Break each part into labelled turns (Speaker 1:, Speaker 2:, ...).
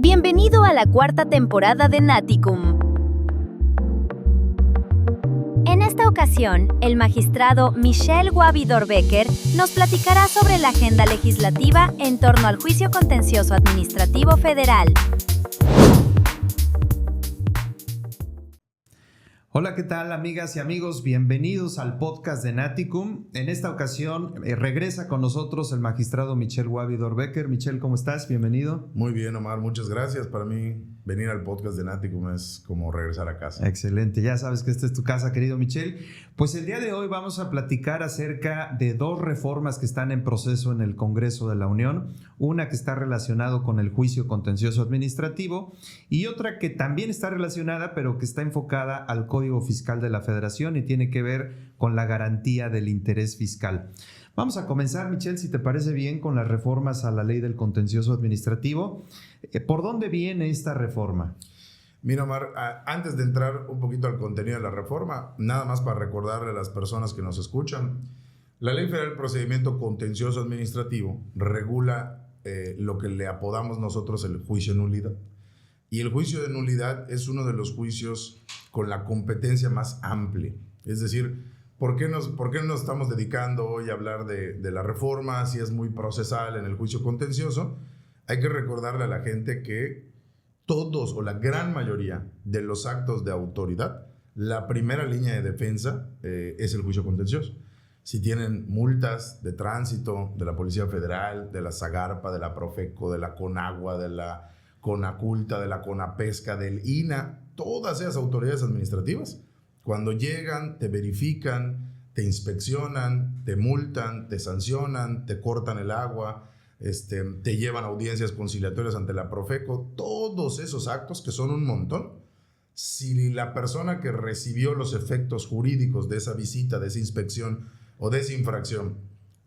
Speaker 1: Bienvenido a la cuarta temporada de Naticum. En esta ocasión, el magistrado Michel Guavidor-Becker nos platicará sobre la agenda legislativa en torno al juicio contencioso administrativo federal.
Speaker 2: Hola, ¿qué tal, amigas y amigos? Bienvenidos al podcast de Naticum. En esta ocasión regresa con nosotros el magistrado Michel Guavidor-Becker. Michel, ¿cómo estás? Bienvenido.
Speaker 3: Muy bien, Omar, muchas gracias. Para mí, venir al podcast de Naticum es como regresar a casa.
Speaker 2: Excelente, ya sabes que esta es tu casa, querido Michel. Pues el día de hoy vamos a platicar acerca de dos reformas que están en proceso en el Congreso de la Unión. Una que está relacionada con el juicio contencioso administrativo y otra que también está relacionada, pero que está enfocada al Código Fiscal de la Federación y tiene que ver con la garantía del interés fiscal. Vamos a comenzar, Michel, si te parece bien, con las reformas a la ley del contencioso administrativo. ¿Por dónde viene esta reforma?
Speaker 3: Mira, Omar, antes de entrar un poquito al contenido de la reforma, nada más para recordarle a las personas que nos escuchan, la Ley Federal del Procedimiento Contencioso Administrativo regula lo que le apodamos nosotros el juicio de nulidad. Y el juicio de nulidad es uno de los juicios con la competencia más amplia. Es decir, ¿por qué no nos estamos dedicando hoy a hablar de la reforma si es muy procesal en el juicio contencioso? Hay que recordarle a la gente que todos o la gran mayoría de los actos de autoridad, la primera línea de defensa es el juicio contencioso. Si tienen multas de tránsito de la Policía Federal, de la Zagarpa, de la Profeco, de la Conagua, de la Conaculta, de la Conapesca, del INAH, todas esas autoridades administrativas, cuando llegan, te verifican, te inspeccionan, te multan, te sancionan, te cortan el agua, te llevan a audiencias conciliatorias ante la Profeco, todos esos actos, que son un montón, si la persona que recibió los efectos jurídicos de esa visita, de esa inspección o de esa infracción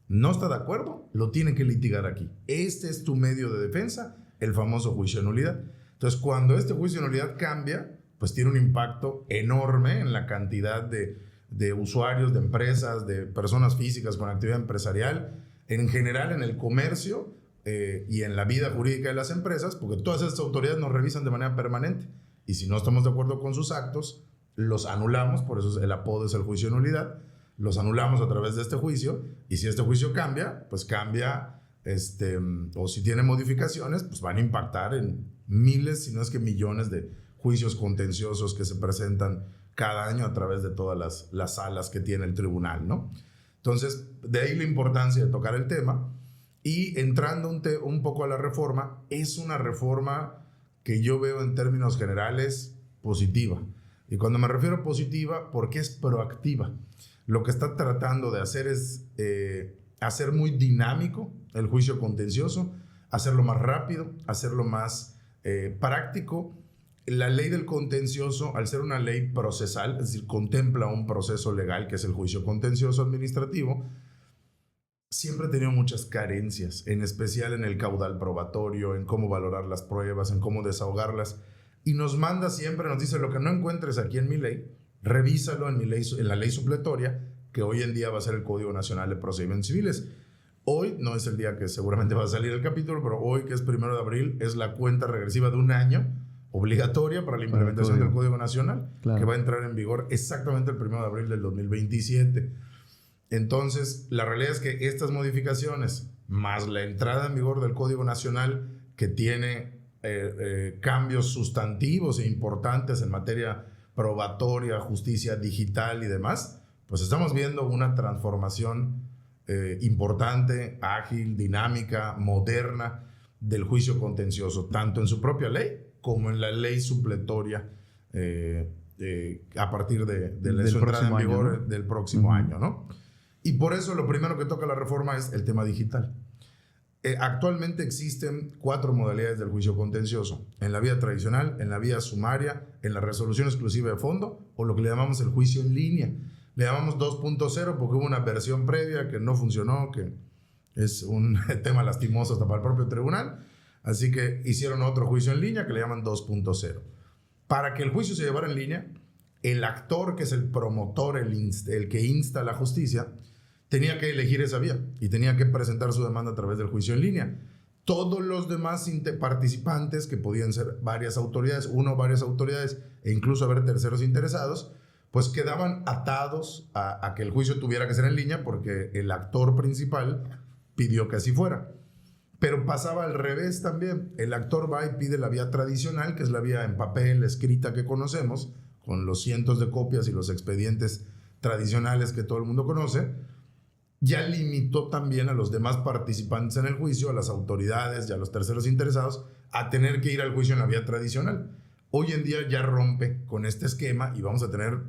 Speaker 3: no está de acuerdo, lo tiene que litigar aquí. Este es tu medio de defensa, el famoso juicio de nulidad. Entonces, cuando este juicio de nulidad cambia, pues tiene un impacto enorme en la cantidad de usuarios, de empresas, de personas físicas con actividad empresarial, en general en el comercio y en la vida jurídica de las empresas, porque todas estas autoridades nos revisan de manera permanente. Y si no estamos de acuerdo con sus actos, los anulamos, por eso el apodo es el juicio de nulidad, los anulamos a través de este juicio, y si este juicio cambia, pues cambia, o si tiene modificaciones, pues van a impactar en miles, si no es que millones de juicios contenciosos que se presentan cada año a través de todas las salas que tiene el tribunal, ¿no? Entonces, de ahí la importancia de tocar el tema. Y entrando un poco a la reforma, es una reforma que yo veo en términos generales positiva. Y cuando me refiero a positiva, porque es proactiva. Lo que está tratando de hacer es hacer muy dinámico el juicio contencioso, hacerlo más rápido, hacerlo más práctico. La ley del contencioso, al ser una ley procesal, es decir, contempla un proceso legal que es el juicio contencioso administrativo, siempre ha tenido muchas carencias, en especial en el caudal probatorio, en cómo valorar las pruebas, en cómo desahogarlas. Y nos manda siempre, nos dice, lo que no encuentres aquí en mi ley, revísalo en la ley supletoria, que hoy en día va a ser el Código Nacional de Procedimientos Civiles. Hoy no es el día que seguramente va a salir el capítulo, pero hoy, que es 1 de abril, es la cuenta regresiva de un año obligatoria para la implementación del Código Nacional, claro, que va a entrar en vigor exactamente el 1 de abril del 2027. Entonces, la realidad es que estas modificaciones, más la entrada en vigor del Código Nacional, que tiene cambios sustantivos e importantes en materia probatoria, justicia digital y demás, pues estamos viendo una transformación importante, ágil, dinámica, moderna del juicio contencioso, tanto en su propia ley como en la ley supletoria a partir de su entrada en vigor del próximo año, ¿no? Y por eso lo primero que toca la reforma es el tema digital. Actualmente existen 4 modalidades del juicio contencioso: en la vía tradicional, en la vía sumaria, en la resolución exclusiva de fondo, o lo que le llamamos el juicio en línea. Le llamamos 2.0 porque hubo una versión previa que no funcionó, que es un tema lastimoso hasta para el propio tribunal. Así que hicieron otro juicio en línea que le llaman 2.0. Para que el juicio se llevara en línea, el actor, que es el promotor, el que insta a la justicia, tenía que elegir esa vía y tenía que presentar su demanda a través del juicio en línea. Todos los demás participantes, que podían ser varias autoridades, una o varias autoridades, e incluso haber terceros interesados, pues quedaban atados a que el juicio tuviera que ser en línea porque el actor principal pidió que así fuera. Pero pasaba al revés también. El actor va y pide la vía tradicional, que es la vía en papel, escrita que conocemos, con los cientos de copias y los expedientes tradicionales que todo el mundo conoce. Ya limitó también a los demás participantes en el juicio, a las autoridades y a los terceros interesados, a tener que ir al juicio en la vía tradicional. Hoy en día ya rompe con este esquema y vamos a tener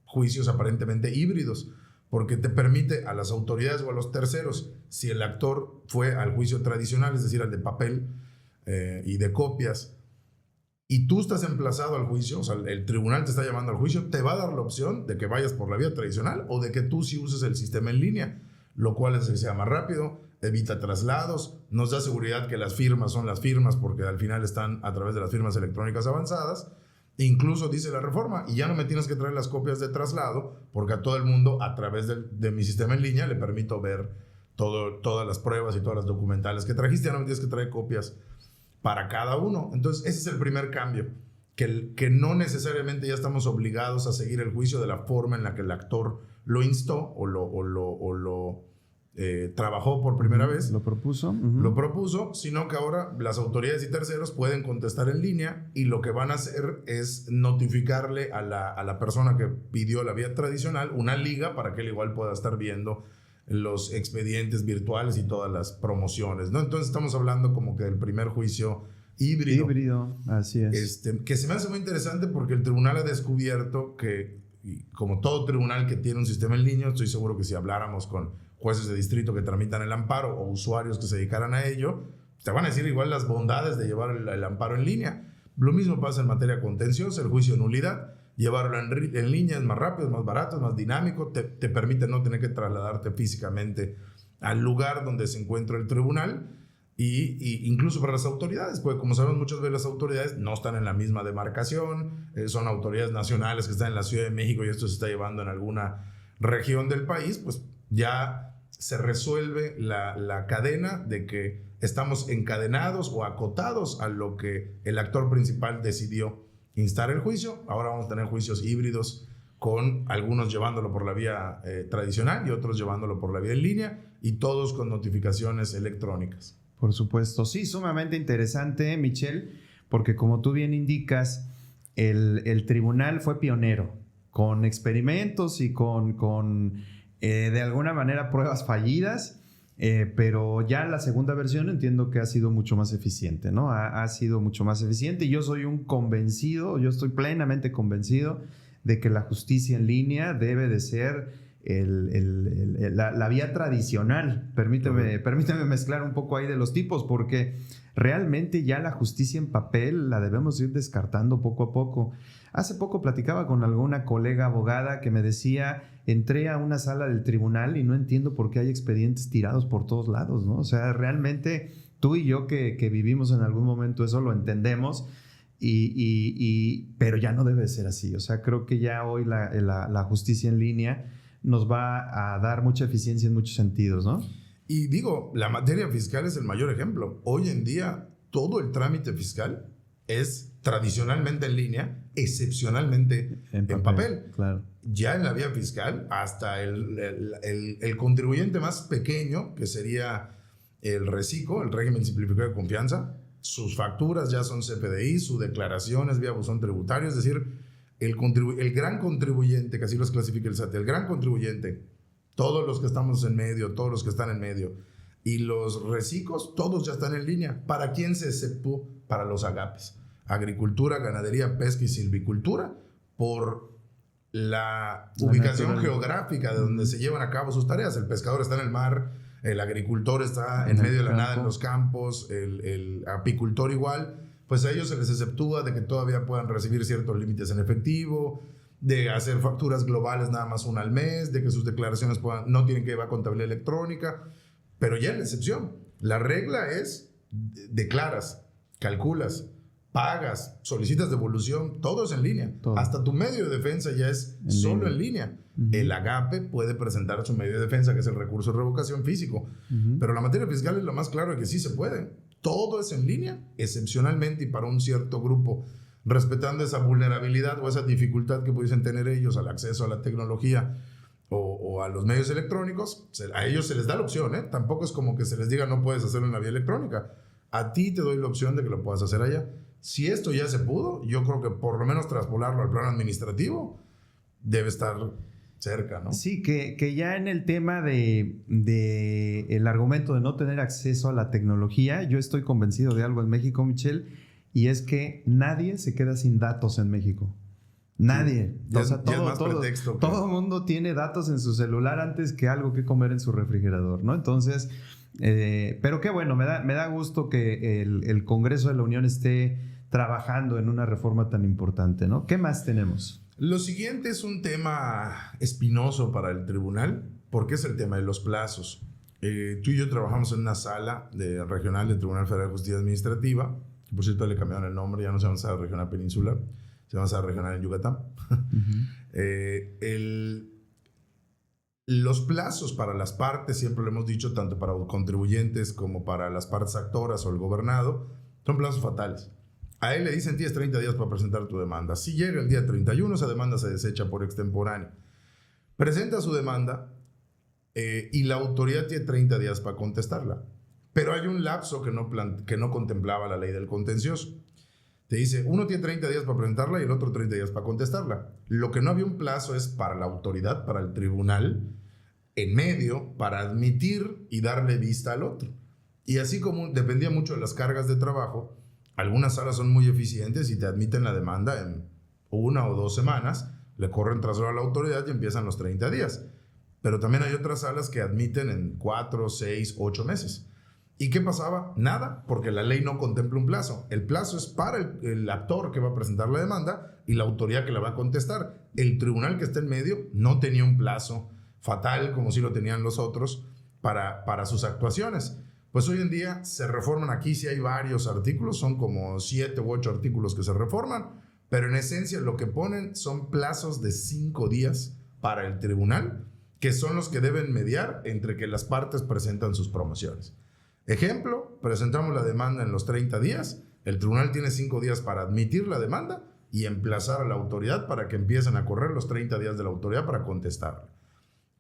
Speaker 3: juicios aparentemente híbridos, porque te permite a las autoridades o a los terceros, si el actor fue al juicio tradicional, es decir, al de papel y de copias, y tú estás emplazado al juicio, o sea, el tribunal te está llamando al juicio, te va a dar la opción de que vayas por la vía tradicional o de que tú sí uses el sistema en línea, lo cual es que sea más rápido, evita traslados, nos da seguridad que las firmas son las firmas porque al final están a través de las firmas electrónicas avanzadas. Incluso dice la reforma, y ya no me tienes que traer las copias de traslado porque a todo el mundo a través de mi sistema en línea le permito ver todas las pruebas y todas las documentales que trajiste, ya no me tienes que traer copias para cada uno. Entonces ese es el primer cambio, que no necesariamente ya estamos obligados a seguir el juicio de la forma en la que el actor lo instó o lo trabajó por primera vez.
Speaker 2: Lo propuso.
Speaker 3: Lo propuso, sino que ahora las autoridades y terceros pueden contestar en línea y lo que van a hacer es notificarle a la persona que pidió la vía tradicional una liga para que él igual pueda estar viendo los expedientes virtuales y todas las promociones, ¿no? Entonces estamos hablando como que del primer juicio híbrido.
Speaker 2: Híbrido, así es.
Speaker 3: Que se me hace muy interesante porque el tribunal ha descubierto que, como todo tribunal que tiene un sistema en línea, estoy seguro que si habláramos con jueces de distrito que tramitan el amparo o usuarios que se dedicaran a ello, te van a decir igual las bondades de llevar el amparo en línea. Lo mismo pasa en materia contenciosa, el juicio de nulidad. Llevarlo en línea es más rápido, es más barato, es más dinámico, te permite no tener que trasladarte físicamente al lugar donde se encuentra el tribunal y incluso para las autoridades, porque como sabemos muchas veces las autoridades no están en la misma demarcación, son autoridades nacionales que están en la Ciudad de México y esto se está llevando en alguna región del país, pues ya se resuelve la cadena de que estamos encadenados o acotados a lo que el actor principal decidió instar el juicio. Ahora vamos a tener juicios híbridos con algunos llevándolo por la vía tradicional y otros llevándolo por la vía en línea y todos con notificaciones electrónicas.
Speaker 2: Por supuesto, sí, sumamente interesante, Michelle, porque como tú bien indicas, el tribunal fue pionero con experimentos y con de alguna manera pruebas fallidas, pero ya la segunda versión entiendo que ha sido mucho más eficiente, ¿no? Ha sido mucho más eficiente y yo soy yo estoy plenamente convencido de que la justicia en línea debe de ser la vía tradicional. Permíteme mezclar un poco ahí de los tipos, porque realmente ya la justicia en papel la debemos ir descartando poco a poco. Hace poco platicaba con alguna colega abogada que me decía, entré a una sala del tribunal y no entiendo por qué hay expedientes tirados por todos lados, ¿no? O sea, realmente tú y yo que vivimos en algún momento eso lo entendemos, pero ya no debe ser así. O sea, creo que ya hoy la justicia en línea nos va a dar mucha eficiencia en muchos sentidos, ¿no?
Speaker 3: Y digo, la materia fiscal es el mayor ejemplo. Hoy en día todo el trámite fiscal es tradicionalmente en línea, excepcionalmente en papel.
Speaker 2: Claro.
Speaker 3: Ya en la vía fiscal, hasta el contribuyente más pequeño, que sería el RECICO, el régimen simplificado de confianza, sus facturas ya son CFDI, su declaración es vía buzón tributario, es decir, el gran contribuyente, que así los clasifica el SAT, el gran contribuyente, todos los que estamos en medio, todos los que están en medio, y los RECICOs, todos ya están en línea. ¿Para quién se exceptúa? Para los agapes. Agricultura, ganadería, pesca y silvicultura, por la ubicación geográfica de donde se llevan a cabo sus tareas. El pescador está en el mar, el agricultor está en medio de la nada en los campos, el apicultor igual. Pues a ellos se les exceptúa de que todavía puedan recibir ciertos límites en efectivo, de hacer facturas globales nada más una al mes, de que sus declaraciones no tienen que llevar contabilidad electrónica, pero ya es la excepción. La regla es declaras, calculas, pagas, solicitas devolución, todo es en línea. Todo. Hasta tu medio de defensa ya es solo en línea. El agape puede presentar su medio de defensa, que es el recurso de revocación físico. Pero la materia fiscal es lo más claro de que sí se puede. Todo es en línea, excepcionalmente y para un cierto grupo, respetando esa vulnerabilidad o esa dificultad que pudiesen tener ellos al acceso a la tecnología o a los medios electrónicos. A ellos se les da la opción, ¿eh? Tampoco es como que se les diga no puedes hacerlo en la vía electrónica. A ti te doy la opción de que lo puedas hacer allá. Si esto ya se pudo, yo creo que por lo menos traspolarlo al plano administrativo debe estar cerca, ¿no?
Speaker 2: Sí, que ya en el tema de el argumento de no tener acceso a la tecnología, yo estoy convencido de algo en México, Michelle, y es que nadie se queda sin datos en México. Nadie.
Speaker 3: O sea, todo
Speaker 2: el mundo tiene datos en su celular antes que algo que comer en su refrigerador, ¿no? Entonces, pero qué bueno, me da gusto que el Congreso de la Unión esté trabajando en una reforma tan importante, ¿no? ¿Qué más tenemos?
Speaker 3: Lo siguiente es un tema espinoso para el tribunal, porque es el tema de los plazos. Tú y yo trabajamos en una sala regional del Tribunal Federal de Justicia Administrativa, que por cierto le cambiaron el nombre, ya no se llama Sala Regional Peninsular, se llama Sala Regional en Yucatán. Los plazos para las partes, siempre lo hemos dicho, tanto para contribuyentes como para las partes actoras o el gobernado, son plazos fatales. A él le dicen tienes 30 días para presentar tu demanda. Si llega el día 31, esa demanda se desecha por extemporáneo. Presenta su demanda y la autoridad tiene 30 días para contestarla. Pero hay un lapso que no contemplaba la ley del contencioso. Te dice, uno tiene 30 días para presentarla y el otro 30 días para contestarla. Lo que no había un plazo es para la autoridad, para el tribunal, en medio, para admitir y darle vista al otro. Y así como dependía mucho de las cargas de trabajo, algunas salas son muy eficientes y te admiten la demanda en 1 o 2 semanas, le corren trasero a la autoridad y empiezan los 30 días. Pero también hay otras salas que admiten en 4, 6, 8 meses. ¿Y qué pasaba? Nada, porque la ley no contempla un plazo. El plazo es para el actor que va a presentar la demanda y la autoridad que la va a contestar. El tribunal que está en medio no tenía un plazo fatal como sí lo tenían los otros para sus actuaciones. Pues hoy en día se reforman aquí, sí hay varios artículos, son como 7 u 8 artículos que se reforman, pero en esencia lo que ponen son plazos de 5 días para el tribunal, que son los que deben mediar entre que las partes presentan sus promociones. Ejemplo, presentamos la demanda en los 30 días, el tribunal tiene 5 días para admitir la demanda y emplazar a la autoridad para que empiecen a correr los 30 días de la autoridad para contestarla.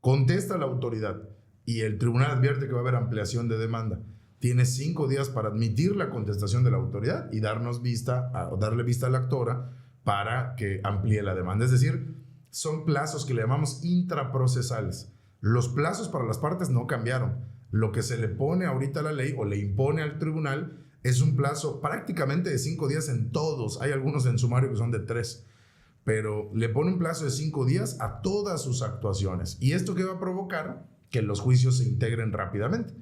Speaker 3: Contesta la autoridad y el tribunal advierte que va a haber ampliación de demanda. Tiene 5 días para admitir la contestación de la autoridad y darle vista a la actora para que amplíe la demanda. Es decir, son plazos que le llamamos intraprocesales. Los plazos para las partes no cambiaron. Lo que se le pone ahorita a la ley o le impone al tribunal es un plazo prácticamente de 5 días en todos. Hay algunos en sumario que son de 3. Pero le pone un plazo de 5 días a todas sus actuaciones. ¿Y esto qué va a provocar? Que los juicios se integren rápidamente.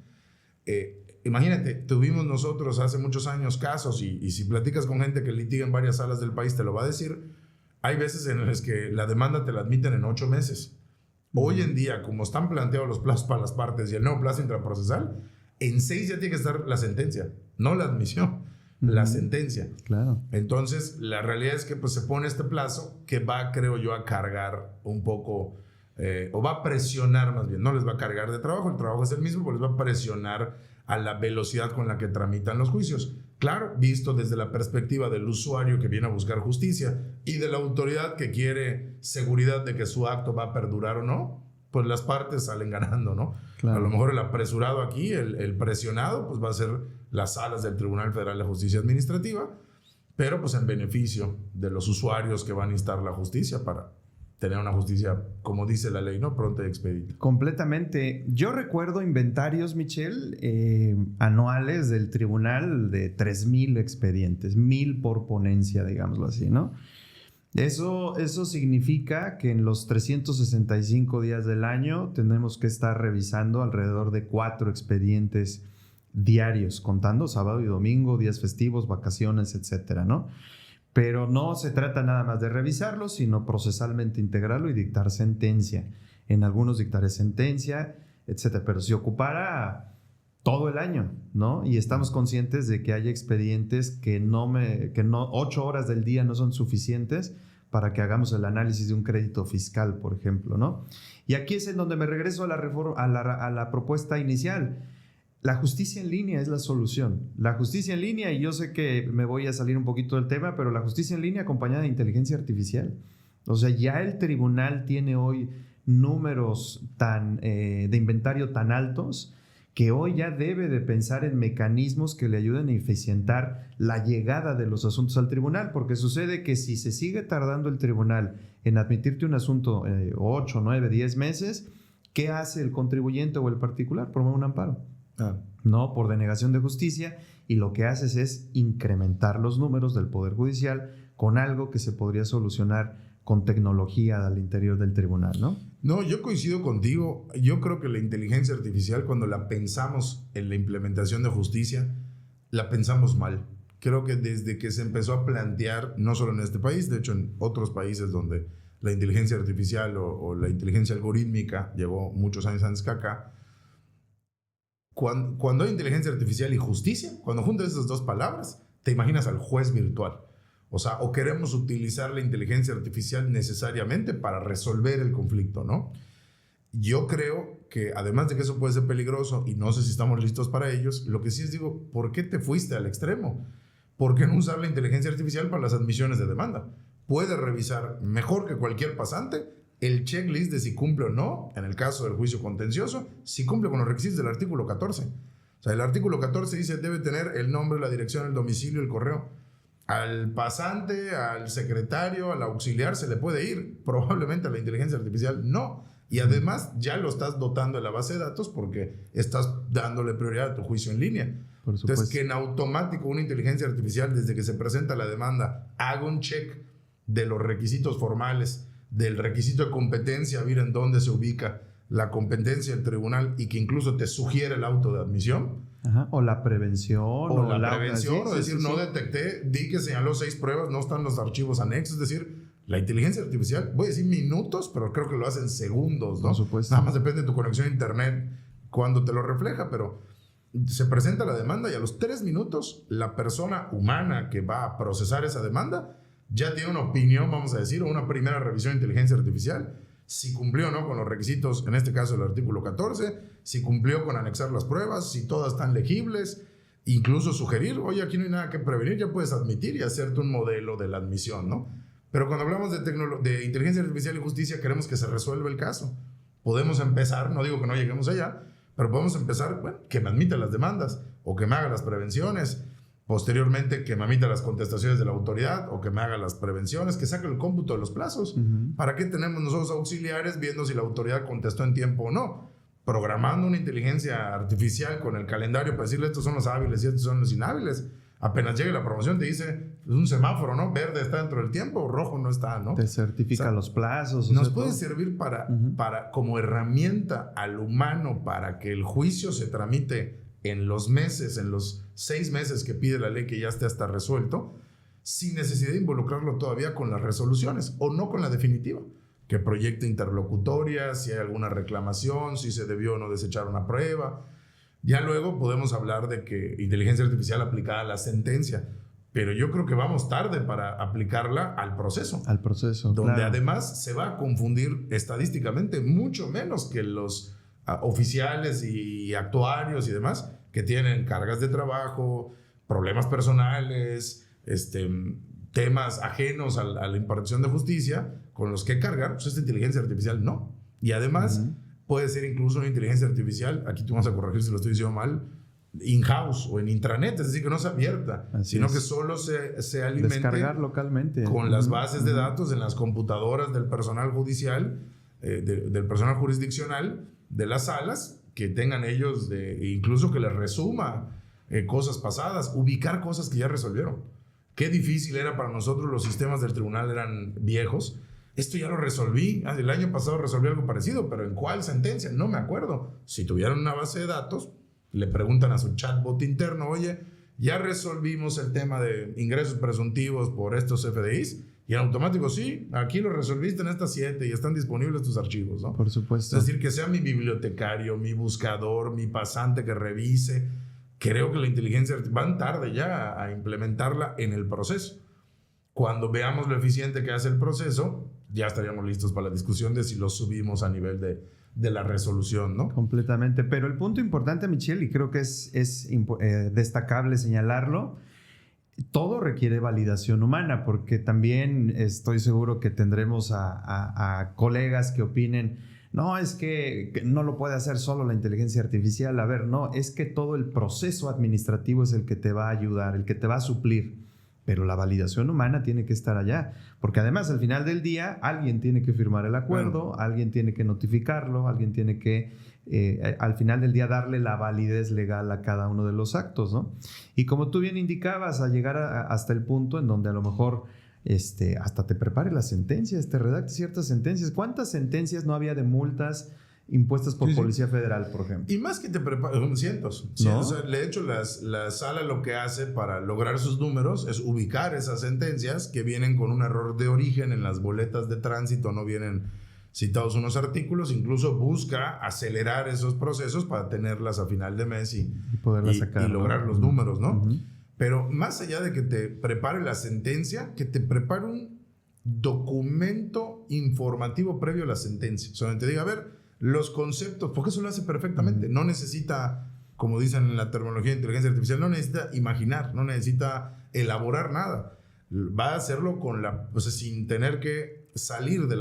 Speaker 3: Imagínate, tuvimos nosotros hace muchos años casos y si platicas con gente que litiga en varias salas del país te lo va a decir. Hay veces en las que la demanda te la admiten en 8 meses. Hoy en día, como están planteados los plazos para las partes y el nuevo plazo intraprocesal, en 6 ya tiene que estar la sentencia, no la admisión, la sentencia.
Speaker 2: Claro.
Speaker 3: Entonces, la realidad es que pues, se pone este plazo que va, creo yo, a cargar un poco, o va a presionar más bien, no les va a cargar de trabajo, el trabajo es el mismo, pero les va a presionar a la velocidad con la que tramitan los juicios. Claro, visto desde la perspectiva del usuario que viene a buscar justicia y de la autoridad que quiere seguridad de que su acto va a perdurar o no, pues las partes salen ganando, ¿no? Claro. A lo mejor el apresurado aquí, el presionado, pues va a ser las salas del Tribunal Federal de Justicia Administrativa, pero pues en beneficio de los usuarios que van a instar la justicia para tener una justicia, como dice la ley, ¿no? Pronta y expedita.
Speaker 2: Completamente. Yo recuerdo inventarios, Michelle, anuales del tribunal de 3,000 expedientes, 1,000 por ponencia, digámoslo así, ¿no? Eso significa que en los 365 días del año tenemos que estar revisando alrededor de 4 expedientes diarios, contando sábado y domingo, días festivos, vacaciones, etcétera, ¿no? Pero no se trata nada más de revisarlo, sino procesalmente integrarlo y dictar sentencia. En algunos dictaré sentencia, etcétera. Pero si ocupara todo el año, ¿no? Y estamos conscientes de que hay expedientes que 8 horas del día no son suficientes para que hagamos el análisis de un crédito fiscal, por ejemplo, ¿no? Y aquí es en donde me regreso a la propuesta inicial. La justicia en línea es la solución. La justicia en línea, y yo sé que me voy a salir un poquito del tema, pero la justicia en línea acompañada de inteligencia artificial. O sea, ya el tribunal tiene hoy números de inventario tan altos que hoy ya debe de pensar en mecanismos que le ayuden a eficientar la llegada de los asuntos al tribunal, porque sucede que si se sigue tardando el tribunal en admitirte un asunto 8, 9, 10 meses, ¿qué hace el contribuyente o el particular? Promueve un amparo. No, por denegación de justicia, y lo que haces es incrementar los números del Poder Judicial con algo que se podría solucionar con tecnología al interior del tribunal, ¿no?
Speaker 3: No, yo coincido contigo. Yo creo que la inteligencia artificial, cuando la pensamos en la implementación de justicia, la pensamos mal. Creo que desde que se empezó a plantear, no solo en este país, de hecho en otros países donde la inteligencia artificial o la inteligencia algorítmica llegó muchos años antes que acá, cuando hay inteligencia artificial y justicia, cuando juntas esas dos palabras, te imaginas al juez virtual. O sea, o queremos utilizar la inteligencia artificial necesariamente para resolver el conflicto, ¿no? Yo creo que además de que eso puede ser peligroso y no sé si estamos listos para ellos, lo que sí es digo, ¿por qué te fuiste al extremo? ¿Por qué no usar la inteligencia artificial para las admisiones de demanda? Puede revisar mejor que cualquier pasante el checklist de si cumple o no, en el caso del juicio contencioso, si cumple con los requisitos del artículo 14. O sea, el artículo 14 dice debe tener el nombre, la dirección, el domicilio, el correo. Al pasante, al secretario, al auxiliar se le puede ir. Probablemente a la inteligencia artificial no. Y además ya lo estás dotando de la base de datos porque estás dándole prioridad a tu juicio en línea. Entonces, que en automático una inteligencia artificial, desde que se presenta la demanda, haga un check de los requisitos formales, del requisito de competencia, ver en dónde se ubica la competencia del tribunal y que incluso te sugiere el auto de admisión.
Speaker 2: Ajá, o la prevención.
Speaker 3: O decir, no detecté, di que señaló 6 pruebas, no están los archivos anexos. Es decir, la inteligencia artificial, voy a decir minutos, pero creo que lo hacen segundos, ¿no?
Speaker 2: Por supuesto.
Speaker 3: Nada más depende de tu conexión a internet cuando te lo refleja, pero se presenta la demanda y a los 3 minutos la persona humana que va a procesar esa demanda ya tiene una opinión, vamos a decir, o una primera revisión de inteligencia artificial, si cumplió o no con los requisitos, en este caso el artículo 14, si cumplió con anexar las pruebas, si todas están legibles, incluso sugerir, oye, aquí no hay nada que prevenir, ya puedes admitir y hacerte un modelo de la admisión, ¿no? Pero cuando hablamos de inteligencia artificial y justicia, queremos que se resuelva el caso. Podemos empezar, no digo que no lleguemos allá, pero podemos empezar, bueno, que me admita las demandas o que me haga las prevenciones. Posteriormente, que me admita las contestaciones de la autoridad o que me haga las prevenciones, que saque el cómputo de los plazos. ¿Para qué tenemos nosotros auxiliares viendo si la autoridad contestó en tiempo o no? Programando una inteligencia artificial con el calendario para decirle estos son los hábiles y estos son los inhábiles. Apenas llegue la promoción te dice, es un semáforo, ¿no? Verde está dentro del tiempo, rojo no está, ¿no?
Speaker 2: Te certifica los plazos.
Speaker 3: Nos puede servir para como herramienta al humano para que el juicio se tramite en los meses, en los 6 meses que pide la ley que ya esté hasta resuelto, sin necesidad de involucrarlo todavía con las resoluciones o no con la definitiva, que proyecte interlocutorias, si hay alguna reclamación, si se debió o no desechar una prueba. Ya luego podemos hablar de que inteligencia artificial aplicada a la sentencia, pero yo creo que vamos tarde para aplicarla al proceso.
Speaker 2: Al proceso,
Speaker 3: donde
Speaker 2: claro.
Speaker 3: Además se va a confundir estadísticamente mucho menos que los oficiales y actuarios y demás que tienen cargas de trabajo, problemas personales, temas ajenos a la impartición de justicia con los que cargar, pues esta inteligencia artificial no. Y además puede ser incluso una inteligencia artificial, aquí tú vas a corregir si lo estoy diciendo mal, in-house o en intranet, es decir, que no sea abierta, sino que solo se alimente
Speaker 2: descargar localmente
Speaker 3: con las bases de datos en las computadoras del personal judicial, del personal jurisdiccional, de las salas, que tengan ellos, incluso que les resuma cosas pasadas, ubicar cosas que ya resolvieron. Qué difícil era para nosotros, los sistemas del tribunal eran viejos. Esto ya lo resolví, el año pasado resolví algo parecido, pero ¿en cuál sentencia? No me acuerdo. Si tuvieran una base de datos, le preguntan a su chatbot interno, oye, ya resolvimos el tema de ingresos presuntivos por estos FDIs, y en automático, sí, aquí lo resolviste en estas 7 y están disponibles tus archivos, ¿no?
Speaker 2: Por supuesto.
Speaker 3: Es decir, que sea mi bibliotecario, mi buscador, mi pasante que revise. Creo que la inteligencia van tarde ya a implementarla en el proceso. Cuando veamos lo eficiente que hace el proceso, ya estaríamos listos para la discusión de si lo subimos a nivel de de la resolución, ¿no?
Speaker 2: Completamente. Pero el punto importante, Michelle, y creo que es destacable señalarlo, todo requiere validación humana, porque también estoy seguro que tendremos a colegas que opinen, no, es que no lo puede hacer solo la inteligencia artificial. A ver, no, es que todo el proceso administrativo es el que te va a ayudar, el que te va a suplir. Pero la validación humana tiene que estar allá, porque además al final del día alguien tiene que firmar el acuerdo, alguien tiene que notificarlo, alguien tiene que al final del día darle la validez legal a cada uno de los actos, ¿no? Y como tú bien indicabas, a llegar hasta el punto en donde a lo mejor hasta te prepare las sentencias, te redacte ciertas sentencias. ¿Cuántas sentencias no había de multas impuestas por Policía Federal, por ejemplo?
Speaker 3: Y más que te preparan, cientos.
Speaker 2: ¿No?
Speaker 3: O sea, de hecho, la sala lo que hace para lograr sus números es ubicar esas sentencias que vienen con un error de origen en las boletas de tránsito, no vienen citados unos artículos, incluso busca acelerar esos procesos para tenerlas a final de mes y
Speaker 2: poderlas sacar,
Speaker 3: y lograr los números, ¿no?
Speaker 2: Uh-huh.
Speaker 3: Pero más allá de que te prepare la sentencia, que te prepare un documento informativo previo a la sentencia. O sea, donde te diga, a ver, los conceptos, porque eso lo hace perfectamente. No necesita, como dicen en la terminología de inteligencia artificial, no necesita imaginar, no necesita elaborar nada. Va a hacerlo sin tener que salir de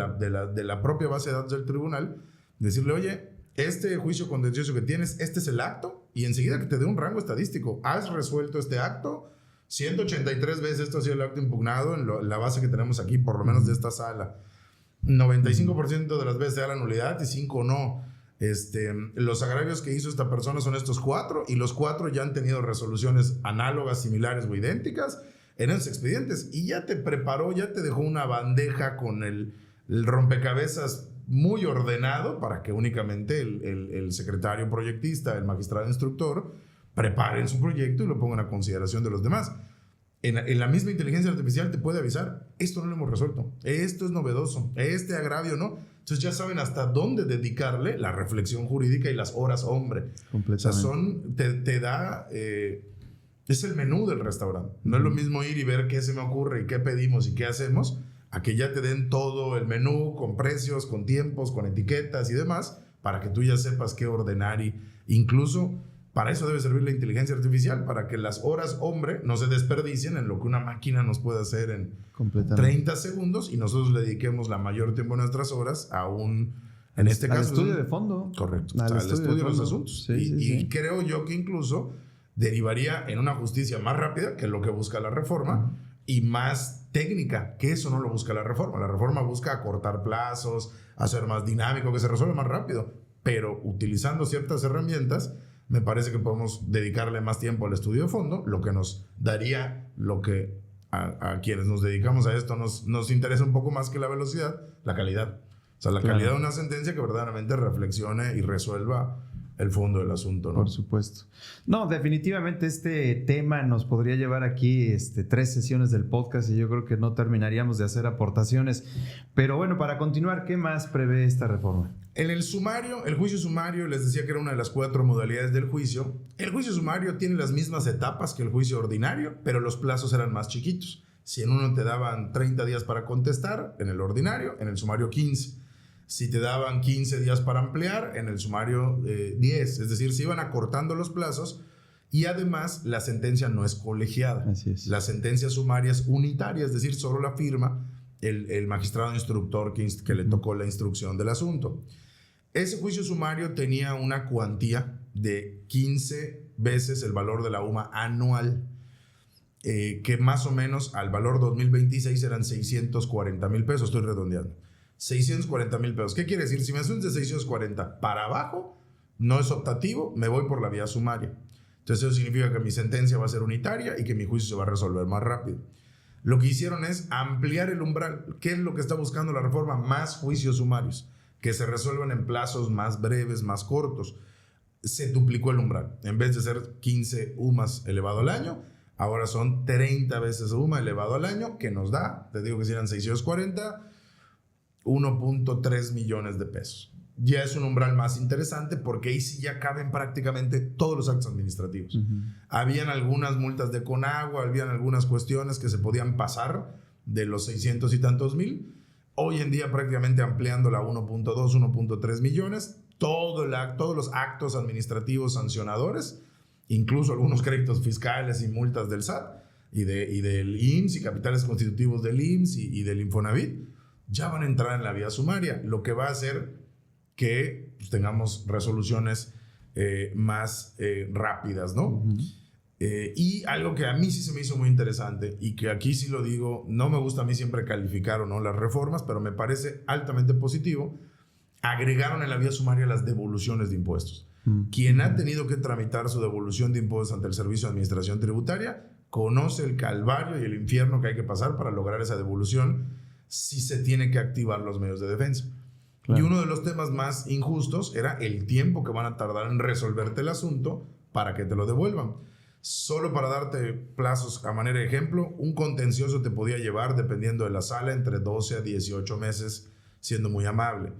Speaker 3: la propia base de datos del tribunal, decirle, oye, este juicio contencioso que tienes, este es el acto, y enseguida que te dé un rango estadístico. Has resuelto este acto, 183 veces esto ha sido el acto impugnado en la base que tenemos aquí, por lo menos de esta sala. 95% de las veces se da la nulidad y 5 no. Los agravios que hizo esta persona son estos 4 y los 4 ya han tenido resoluciones análogas, similares o idénticas en esos expedientes y ya te preparó, ya te dejó una bandeja con el rompecabezas muy ordenado para que únicamente el secretario proyectista, el magistrado instructor preparen su proyecto y lo pongan a consideración de los demás. En la misma inteligencia artificial te puede avisar, esto no lo hemos resuelto, esto es novedoso, este agravio no. Entonces ya saben hasta dónde dedicarle la reflexión jurídica y las horas hombre. O sea, te da... es el menú del restaurante. No es lo mismo ir y ver qué se me ocurre y qué pedimos y qué hacemos, a que ya te den todo el menú con precios, con tiempos, con etiquetas y demás, para que tú ya sepas qué ordenar. Y incluso para eso debe servir la inteligencia artificial, para que las horas hombre no se desperdicien en lo que una máquina nos puede hacer en 30 segundos y nosotros le dediquemos la mayor tiempo de nuestras horas a un... En este caso...
Speaker 2: Al estudio de fondo.
Speaker 3: Correcto. Al estudio de los asuntos. Y creo yo que incluso derivaría en una justicia más rápida, que es lo que busca la reforma, y más técnica, que eso no lo busca la reforma. La reforma busca acortar plazos, hacer más dinámico, que se resuelva más rápido. Pero utilizando ciertas herramientas, me parece que podemos dedicarle más tiempo al estudio de fondo, lo que nos daría lo que a quienes nos dedicamos a esto nos interesa un poco más que la velocidad, la calidad. O sea, la calidad de una sentencia que verdaderamente reflexione y resuelva el fondo del asunto, ¿no?
Speaker 2: Por supuesto. No, definitivamente este tema nos podría llevar aquí 3 sesiones del podcast y yo creo que no terminaríamos de hacer aportaciones. Pero bueno, para continuar, ¿qué más prevé esta reforma?
Speaker 3: En el sumario, el juicio sumario, les decía que era una de las 4 modalidades del juicio. El juicio sumario tiene las mismas etapas que el juicio ordinario, pero los plazos eran más chiquitos. Si en uno te daban 30 días para contestar, en el ordinario, en el sumario 15. Si te daban 15 días para ampliar, en el sumario 10. Es decir, se iban acortando los plazos y además la sentencia no es colegiada.
Speaker 2: Así es.
Speaker 3: La sentencia sumaria es unitaria, es decir, solo la firma el magistrado instructor que le tocó la instrucción del asunto. Ese juicio sumario tenía una cuantía de 15 veces el valor de la UMA anual, que más o menos al valor 2026 eran 640 mil pesos, estoy redondeando. 640 mil pesos. ¿Qué quiere decir? Si me asumes de 640 para abajo, no es optativo, me voy por la vía sumaria. Entonces eso significa que mi sentencia va a ser unitaria y que mi juicio se va a resolver más rápido. Lo que hicieron es ampliar el umbral. ¿Qué es lo que está buscando la reforma? Más juicios sumarios, que se resuelvan en plazos más breves, más cortos. Se duplicó el umbral. En vez de ser 15 UMAs elevado al año, ahora son 30 veces UMA elevado al año, que nos da, te digo que si eran 640, 1.3 millones de pesos. Ya es un umbral más interesante porque ahí sí ya caben prácticamente todos los actos administrativos. Habían algunas multas de Conagua, habían algunas cuestiones que se podían pasar de los 600 y tantos mil. Hoy en día prácticamente ampliándola a 1.2, 1.3 millones, todos los actos administrativos sancionadores, incluso algunos créditos fiscales y multas del SAT y del IMSS y capitales constitutivos del IMSS y del Infonavit, ya van a entrar en la vía sumaria, lo que va a hacer que pues, tengamos resoluciones más rápidas, ¿no? Uh-huh. Y algo que a mí sí se me hizo muy interesante y que aquí sí lo digo, no me gusta a mí siempre calificar o no las reformas, pero me parece altamente positivo, agregaron en la vía sumaria las devoluciones de impuestos. Quien ha tenido que tramitar su devolución de impuestos ante el Servicio de Administración Tributaria conoce el calvario y el infierno que hay que pasar para lograr esa devolución si se tiene que activar los medios de defensa. Claro. Y uno de los temas más injustos era el tiempo que van a tardar en resolverte el asunto para que te lo devuelvan. Solo para darte plazos a manera de ejemplo, un contencioso te podía llevar, dependiendo de la sala, entre 12 a 18 meses, siendo muy amable.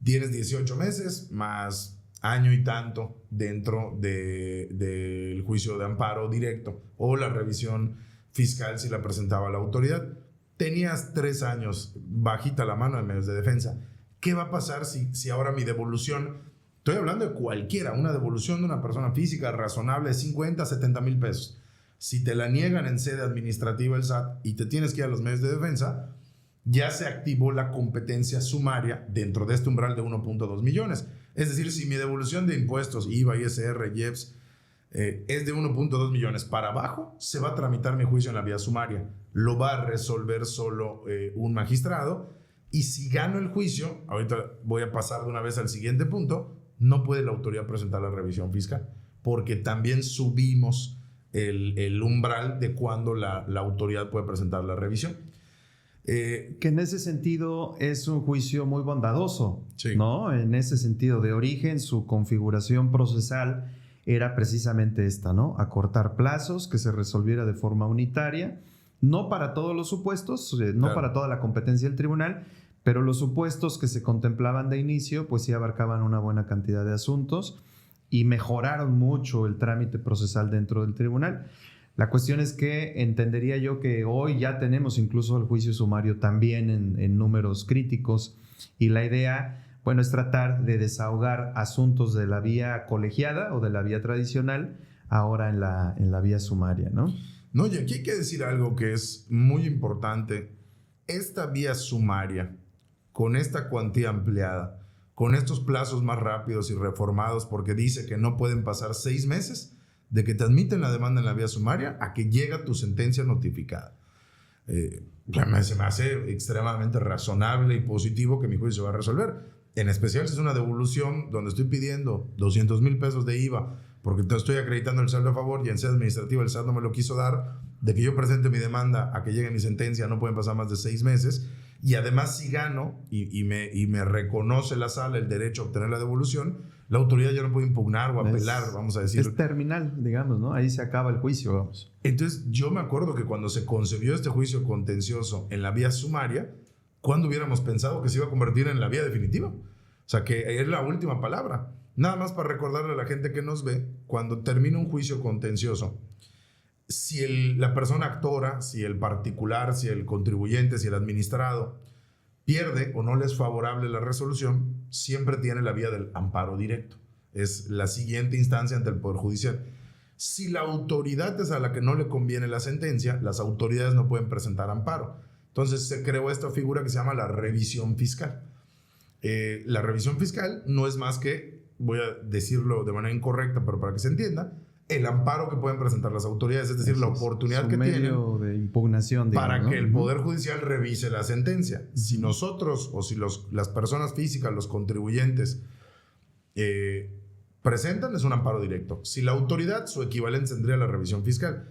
Speaker 3: Tienes 18 meses más año y tanto dentro del juicio de amparo directo o la revisión fiscal si la presentaba la autoridad. Tenías 3 años bajita la mano de medios de defensa. ¿Qué va a pasar si ahora mi devolución, estoy hablando de cualquiera, una devolución de una persona física razonable de 50 a 70 mil pesos, si te la niegan en sede administrativa el SAT y te tienes que ir a los medios de defensa, ya se activó la competencia sumaria dentro de este umbral de 1.2 millones. Es decir, si mi devolución de impuestos, IVA, ISR, IEPS, es de 1.2 millones para abajo, se va a tramitar mi juicio en la vía sumaria. Lo va a resolver solo un magistrado. Y si gano el juicio, ahorita voy a pasar de una vez al siguiente punto, no puede la autoridad presentar la revisión fiscal, porque también subimos el umbral de cuando la autoridad puede presentar la revisión.
Speaker 2: Que en ese sentido es un juicio muy bondadoso,
Speaker 3: sí.
Speaker 2: ¿no? En ese sentido, de origen, su configuración procesal era precisamente esta, ¿no? Acortar plazos, que se resolviera de forma unitaria, no para todos los supuestos, no claro. Para toda la competencia del tribunal, pero los supuestos que se contemplaban de inicio, pues sí abarcaban una buena cantidad de asuntos y mejoraron mucho el trámite procesal dentro del tribunal. La cuestión es que entendería yo que hoy ya tenemos incluso el juicio sumario también en números críticos y la idea, bueno, es tratar de desahogar asuntos de la vía colegiada o de la vía tradicional ahora en la vía sumaria, ¿no?
Speaker 3: No, y aquí hay que decir algo que es muy importante. Esta vía sumaria, con esta cuantía ampliada, con estos plazos más rápidos y reformados, porque dice que no pueden pasar 6 meses de que te admiten la demanda en la vía sumaria a que llega tu sentencia notificada. Se me hace extremadamente razonable y positivo que mi juicio se va a resolver. En especial si es una devolución donde estoy pidiendo 200 mil pesos de IVA porque te estoy acreditando el saldo a favor y en sede administrativa el SAT no me lo quiso dar, de que yo presente mi demanda a que llegue mi sentencia no pueden pasar más de 6 meses. Y además si gano y me reconoce la sala el derecho a obtener la devolución, la autoridad ya no puede impugnar o apelar, vamos a decir.
Speaker 2: Es terminal, digamos, ¿no? Ahí se acaba el juicio, vamos.
Speaker 3: Entonces yo me acuerdo que cuando se concebió este juicio contencioso en la vía sumaria, ¿cuándo hubiéramos pensado que se iba a convertir en la vía definitiva? O sea, que es la última palabra. Nada más para recordarle a la gente que nos ve, cuando termina un juicio contencioso, si la persona actora, si el particular, si el contribuyente, si el administrado pierde o no le es favorable la resolución, siempre tiene la vía del amparo directo. Es la siguiente instancia ante el Poder Judicial. Si la autoridad es a la que no le conviene la sentencia, las autoridades no pueden presentar amparo. Entonces se creó esta figura que se llama la revisión fiscal. La revisión fiscal no es más que, voy a decirlo de manera incorrecta, pero para que se entienda, el amparo que pueden presentar las autoridades, es decir, la oportunidad que tienen
Speaker 2: de impugnación, digamos,
Speaker 3: para que
Speaker 2: ¿no?
Speaker 3: el Poder Judicial revise la sentencia. Si nosotros o si las personas físicas, los contribuyentes, presentan, es un amparo directo. Si la autoridad, su equivalente tendría la revisión fiscal.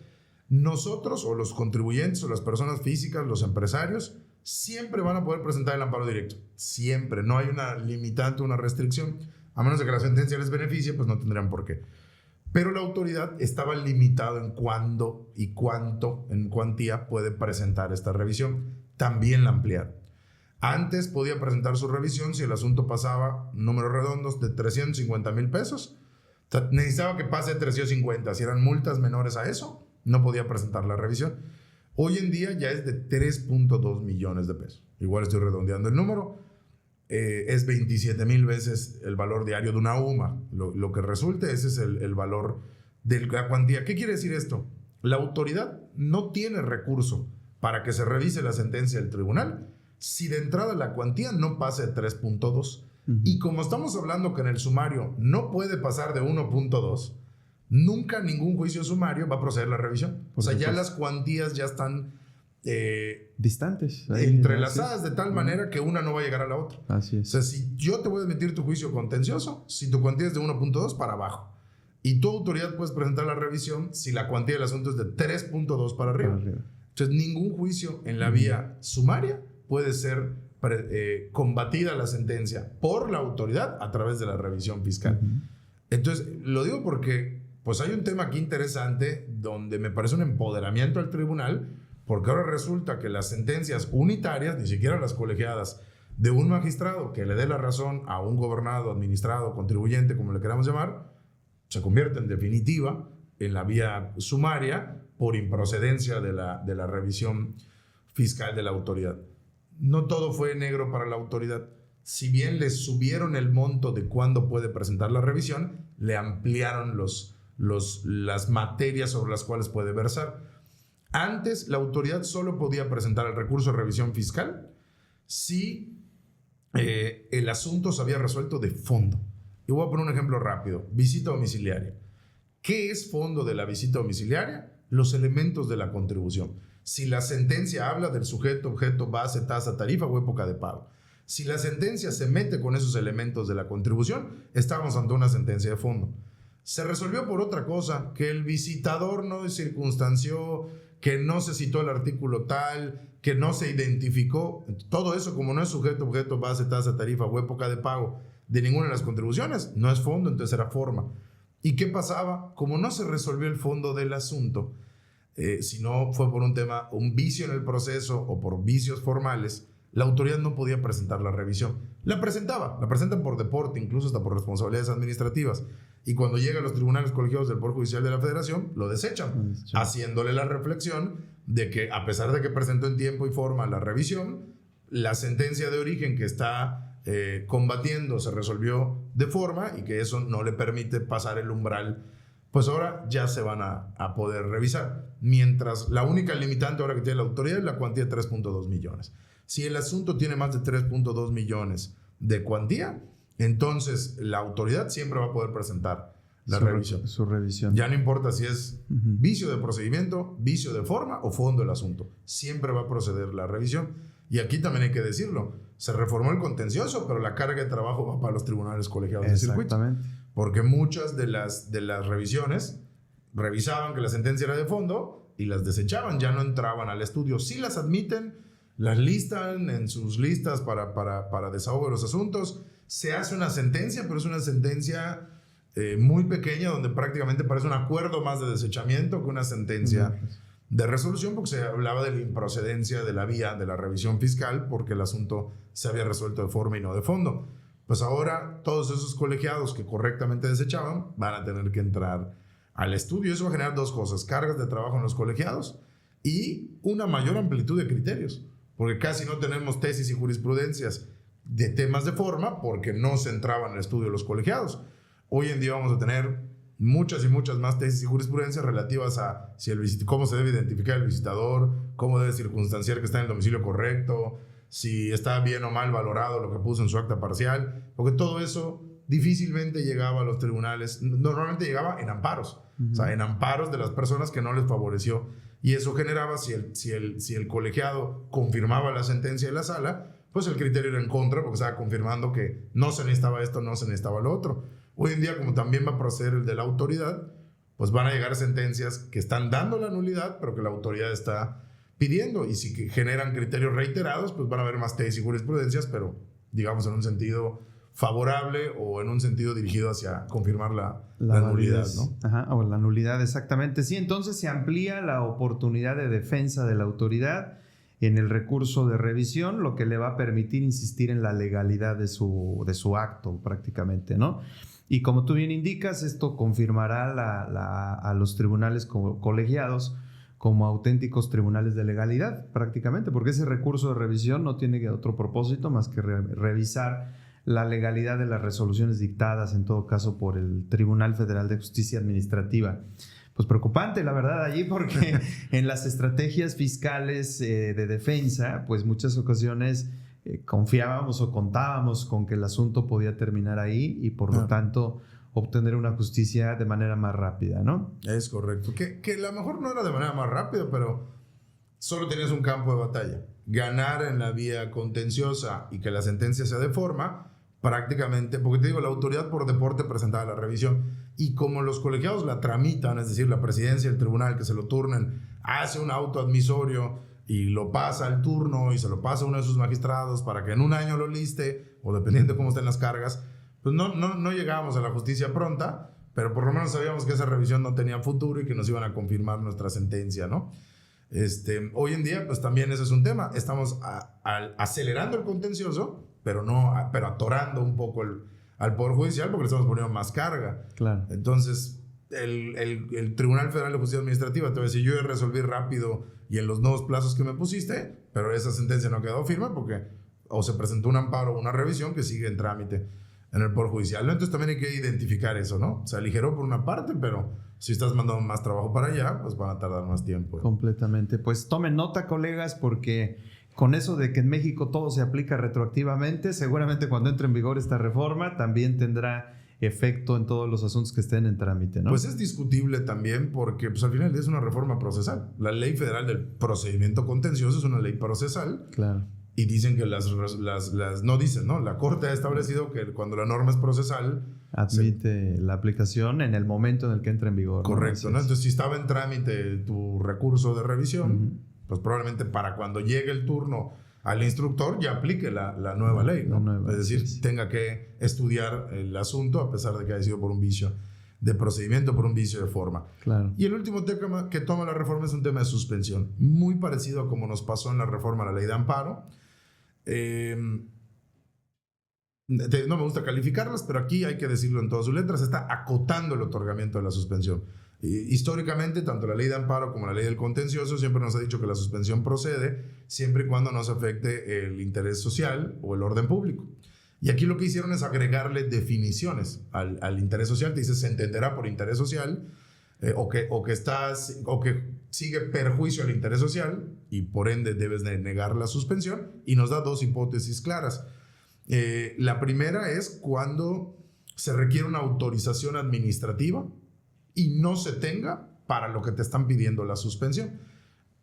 Speaker 3: Nosotros o los contribuyentes o las personas físicas, los empresarios, siempre van a poder presentar el amparo directo. Siempre. No hay una limitante, una restricción. A menos de que la sentencia les beneficie, pues no tendrían por qué. Pero la autoridad estaba limitado en cuándo y cuánto, en cuantía, puede presentar esta revisión. También la ampliaron. Antes podía presentar su revisión si el asunto pasaba, números redondos, de 350 mil pesos. Necesitaba que pase 350. Si eran multas menores a eso, no podía presentar la revisión. Hoy en día ya es de 3.2 millones de pesos. Igual estoy redondeando el número. es 27,000 veces el valor diario de una UMA. Lo que resulte, ese es el valor de la cuantía. ¿Qué quiere decir esto? La autoridad no tiene recurso para que se revise la sentencia del tribunal si de entrada la cuantía no pase de 3.2. Y como estamos hablando que en el sumario no puede pasar de 1.2, nunca ningún juicio sumario va a proceder la revisión. O sea, ya las cuantías ya están
Speaker 2: distantes,
Speaker 3: entrelazadas de tal manera que una no va a llegar a la otra.
Speaker 2: Así es.
Speaker 3: O sea, si yo te voy a admitir tu juicio contencioso, si tu cuantía es de 1.2 para abajo, y tu autoridad puedes presentar la revisión si la cuantía del asunto es de 3.2 para arriba. Entonces, ningún juicio en la vía sumaria puede ser combatida la sentencia por la autoridad a través de la revisión fiscal. Entonces, lo digo porque pues hay un tema aquí interesante donde me parece un empoderamiento al tribunal, porque ahora resulta que las sentencias unitarias, ni siquiera las colegiadas, de un magistrado que le dé la razón a un gobernado, administrado, contribuyente, como le queramos llamar, se convierte en definitiva en la vía sumaria por improcedencia de la revisión fiscal de la autoridad. No todo fue negro para la autoridad. Si bien le subieron el monto de cuándo puede presentar la revisión, le ampliaron las materias sobre las cuales puede versar. Antes, la autoridad solo podía presentar el recurso de revisión fiscal si el asunto se había resuelto de fondo. Y voy a poner un ejemplo rápido. Visita domiciliaria. ¿Qué es fondo de la visita domiciliaria? Los elementos de la contribución. Si la sentencia habla del sujeto, objeto, base, tasa, tarifa o época de pago. Si la sentencia se mete con esos elementos de la contribución, estamos ante una sentencia de fondo. Se resolvió por otra cosa, que el visitador no circunstanció, que no se citó el artículo tal, que no se identificó. Todo eso, como no es sujeto, objeto, base, tasa, tarifa o época de pago de ninguna de las contribuciones, no es fondo, entonces era forma. ¿Y qué pasaba? Como no se resolvió el fondo del asunto, si no fue por un vicio en el proceso o por vicios formales, la autoridad no podía presentar la revisión. La presentan por deporte, incluso hasta por responsabilidades administrativas. Y cuando llega a los tribunales colegiados del Poder Judicial de la Federación, lo desechan, haciéndole la reflexión de que a pesar de que presentó en tiempo y forma la revisión, la sentencia de origen que está combatiendo se resolvió de forma y que eso no le permite pasar el umbral. Pues ahora ya se van a poder revisar. Mientras la única limitante ahora que tiene la autoridad es la cuantía de 3.2 millones. Si el asunto tiene más de 3.2 millones de cuantía, entonces la autoridad siempre va a poder presentar la revisión.
Speaker 2: Su revisión.
Speaker 3: Ya no importa si es vicio de procedimiento, vicio de forma o fondo del asunto. Siempre va a proceder la revisión. Y aquí también hay que decirlo. Se reformó el contencioso, pero la carga de trabajo va para los tribunales colegiados de circuito. Porque muchas de las revisiones revisaban que la sentencia era de fondo y las desechaban, ya no entraban al estudio. Sí las admiten, las listan en sus listas para desahogo de los asuntos. Se hace una sentencia, pero es una sentencia muy pequeña, donde prácticamente parece un acuerdo más de desechamiento que una sentencia de resolución, porque se hablaba de la improcedencia de la vía de la revisión fiscal, porque el asunto se había resuelto de forma y no de fondo. Pues ahora todos esos colegiados que correctamente desechaban van a tener que entrar al estudio. Eso va a generar dos cosas: cargas de trabajo en los colegiados y una mayor amplitud de criterios, porque casi no tenemos tesis y jurisprudencias de temas de forma porque no se entraban en el estudio de los colegiados. Hoy en día vamos a tener muchas y muchas más tesis y jurisprudencias relativas a cómo se debe identificar el visitador, cómo debe circunstanciar que está en el domicilio correcto, si está bien o mal valorado lo que puso en su acta parcial, porque todo eso difícilmente llegaba a los tribunales. Normalmente llegaba en amparos, o sea, en amparos de las personas que no les favoreció, y eso generaba, si el colegiado confirmaba la sentencia de la sala, pues el criterio era en contra, porque estaba confirmando que no se necesitaba esto, no se necesitaba lo otro. Hoy en día, como también va a proceder el de la autoridad, pues van a llegar sentencias que están dando la nulidad, pero que la autoridad está pidiendo, y si generan criterios reiterados, pues van a haber más tesis y jurisprudencias, pero digamos en un sentido favorable o en un sentido dirigido hacia confirmar la nulidad, ¿no?
Speaker 2: Ajá, o la nulidad, exactamente. Sí, entonces se amplía la oportunidad de defensa de la autoridad en el recurso de revisión, lo que le va a permitir insistir en la legalidad de su acto prácticamente, ¿no? Y como tú bien indicas, esto confirmará a los tribunales colegiados como auténticos tribunales de legalidad, prácticamente, porque ese recurso de revisión no tiene otro propósito más que revisar la legalidad de las resoluciones dictadas, en todo caso, por el Tribunal Federal de Justicia Administrativa. Pues preocupante, la verdad, allí, porque en las estrategias fiscales de defensa, pues muchas ocasiones confiábamos o contábamos con que el asunto podía terminar ahí y por lo tanto obtener una justicia de manera más rápida, ¿no?
Speaker 3: Es correcto. Que a lo mejor no era de manera más rápida, pero solo tenías un campo de batalla. Ganar en la vía contenciosa y que la sentencia sea de forma, prácticamente, porque te digo, la autoridad por deporte presentaba la revisión y como los colegiados la tramitan, es decir, la presidencia del tribunal que se lo turnen, hace un auto admisorio y lo pasa al turno y se lo pasa a uno de sus magistrados para que en un año lo liste, o dependiendo de cómo estén las cargas, pues no llegábamos a la justicia pronta, pero por lo menos sabíamos que esa revisión no tenía futuro y que nos iban a confirmar nuestra sentencia, ¿no? Hoy en día, pues también ese es un tema. Estamos acelerando el contencioso, pero atorando un poco al Poder Judicial porque le estamos poniendo más carga.
Speaker 2: Claro.
Speaker 3: Entonces, el Tribunal Federal de Justicia Administrativa te va a decir, yo resolví rápido y en los nuevos plazos que me pusiste, pero esa sentencia no ha quedado firme porque o se presentó un amparo o una revisión que sigue en trámite en el Poder Judicial. Entonces también hay que identificar eso, ¿no? Se aligeró por una parte, pero si estás mandando más trabajo para allá, pues van a tardar más tiempo.
Speaker 2: Completamente. Pues tomen nota, colegas, porque con eso de que en México todo se aplica retroactivamente, seguramente cuando entre en vigor esta reforma también tendrá efecto en todos los asuntos que estén en trámite, ¿no?
Speaker 3: Pues es discutible también porque pues, al final es una reforma procesal. La Ley Federal del Procedimiento Contencioso es una ley procesal.
Speaker 2: Claro.
Speaker 3: Y dicen que no dicen, ¿no? La Corte ha establecido que cuando la norma es procesal
Speaker 2: admite la aplicación en el momento en el que entra en vigor.
Speaker 3: Correcto, ¿no? Entonces, si estaba en trámite tu recurso de revisión, pues probablemente para cuando llegue el turno al instructor ya aplique la nueva ley, ¿no? Es decir, tenga que estudiar el asunto a pesar de que haya sido por un vicio de procedimiento, por un vicio de forma.
Speaker 2: Claro.
Speaker 3: Y el último tema que toma la reforma es un tema de suspensión, muy parecido a como nos pasó en la reforma a la ley de amparo. No me gusta calificarlas, pero aquí hay que decirlo en todas sus letras, está acotando el otorgamiento de la suspensión. Históricamente, tanto la ley de amparo como la ley del contencioso siempre nos ha dicho que la suspensión procede siempre y cuando no se afecte el interés social o el orden público. Y aquí lo que hicieron es agregarle definiciones al interés social. Te dice, se entenderá por interés social o que sigue perjuicio al interés social y por ende debes de negar la suspensión, y nos da dos hipótesis claras. La primera es cuando se requiere una autorización administrativa y no se tenga para lo que te están pidiendo la suspensión.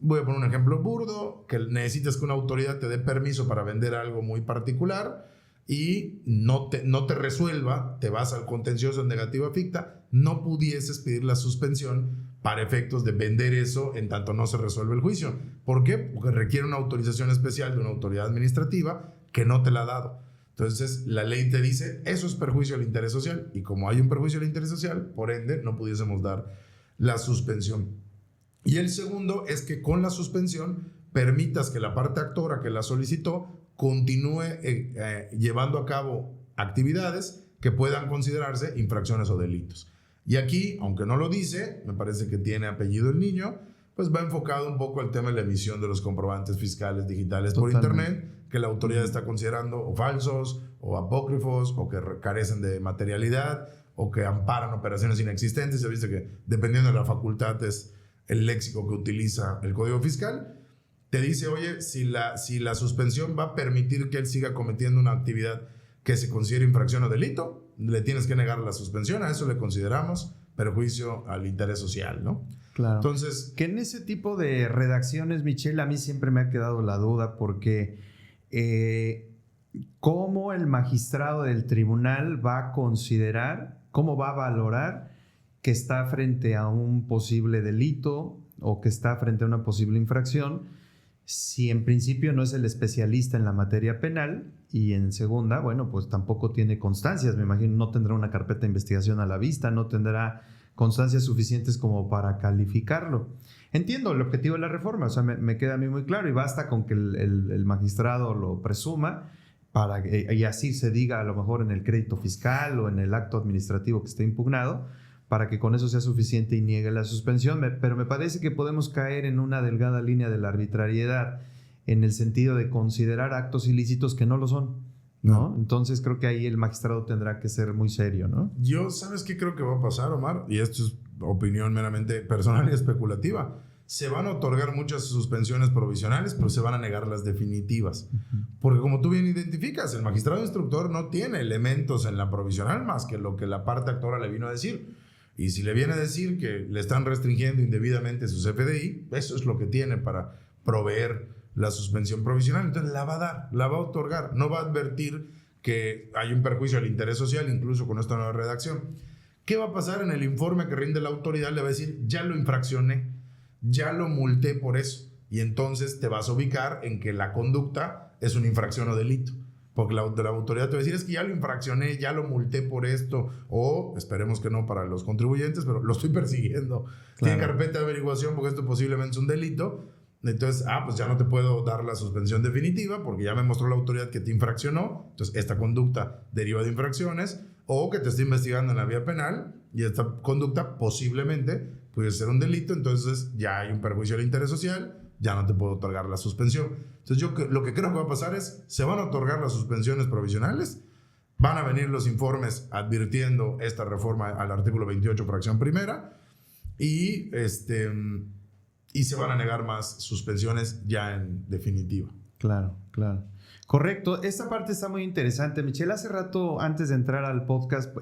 Speaker 3: Voy a poner un ejemplo burdo, que necesitas que una autoridad te dé permiso para vender algo muy particular y no te resuelva, te vas al contencioso en negativa ficta, no pudieses pedir la suspensión para efectos de vender eso en tanto no se resuelve el juicio. ¿Por qué? Porque requiere una autorización especial de una autoridad administrativa que no te la ha dado. Entonces, la ley te dice, eso es perjuicio al interés social, y como hay un perjuicio al interés social, por ende, no pudiésemos dar la suspensión. Y el segundo es que con la suspensión permitas que la parte actora que la solicitó continúe llevando a cabo actividades que puedan considerarse infracciones o delitos. Y aquí, aunque no lo dice, me parece que tiene apellido el niño, pues va enfocado un poco al tema de la emisión de los comprobantes fiscales digitales por internet, que la autoridad está considerando o falsos, o apócrifos, o que carecen de materialidad, o que amparan operaciones inexistentes. Se dice que dependiendo de la facultad es el léxico que utiliza el Código Fiscal. Te dice, oye, si la suspensión va a permitir que él siga cometiendo una actividad que se considere infracción o delito, le tienes que negar la suspensión. A eso le consideramos perjuicio al interés social, ¿no?
Speaker 2: Claro.
Speaker 3: Entonces,
Speaker 2: que en ese tipo de redacciones, Michelle, a mí siempre me ha quedado la duda porque ¿cómo el magistrado del tribunal va a considerar, cómo va a valorar que está frente a un posible delito o que está frente a una posible infracción, si en principio no es el especialista en la materia penal y en segunda, bueno, pues tampoco tiene constancias? Me imagino no tendrá una carpeta de investigación a la vista, no tendrá constancias suficientes como para calificarlo. Entiendo el objetivo de la reforma, o sea, me queda a mí muy claro, y basta con que el magistrado lo presuma y así se diga a lo mejor en el crédito fiscal o en el acto administrativo que esté impugnado, para que con eso sea suficiente y niegue la suspensión. Pero me parece que podemos caer en una delgada línea de la arbitrariedad en el sentido de considerar actos ilícitos que no lo son, ¿no? Entonces creo que ahí el magistrado tendrá que ser muy serio, ¿no?
Speaker 3: Yo, ¿sabes qué creo que va a pasar, Omar? Y esto es opinión meramente personal y especulativa. Se van a otorgar muchas suspensiones provisionales, pero se van a negar las definitivas. Porque como tú bien identificas, el magistrado instructor no tiene elementos en la provisional más que lo que la parte actora le vino a decir. Y si le viene a decir que le están restringiendo indebidamente su CFDI, eso es lo que tiene para proveer la suspensión provisional. Entonces la va a dar, la va a otorgar. No va a advertir que hay un perjuicio al interés social, incluso con esta nueva redacción. ¿Qué va a pasar en el informe que rinde la autoridad? Le va a decir, ya lo infraccioné, ya lo multé por eso. Y entonces te vas a ubicar en que la conducta es una infracción o delito. Porque la autoridad te va a decir, es que ya lo infraccioné, ya lo multé por esto. O, esperemos que no para los contribuyentes, pero lo estoy persiguiendo. Claro. Tiene carpeta de averiguación porque esto posiblemente es un delito. Entonces, pues ya no te puedo dar la suspensión definitiva porque ya me mostró la autoridad que te infraccionó. Entonces, esta conducta deriva de infracciones. O que te esté investigando en la vía penal y esta conducta posiblemente puede ser un delito. Entonces, ya hay un perjuicio al interés social. Ya no te puedo otorgar la suspensión. Entonces yo lo que creo que va a pasar es, se van a otorgar las suspensiones provisionales, van a venir los informes advirtiendo esta reforma al artículo 28, fracción primera, y se van a negar más suspensiones ya en definitiva.
Speaker 2: Claro, claro. Correcto. Esta parte está muy interesante. Michelle, hace rato, antes de entrar al podcast,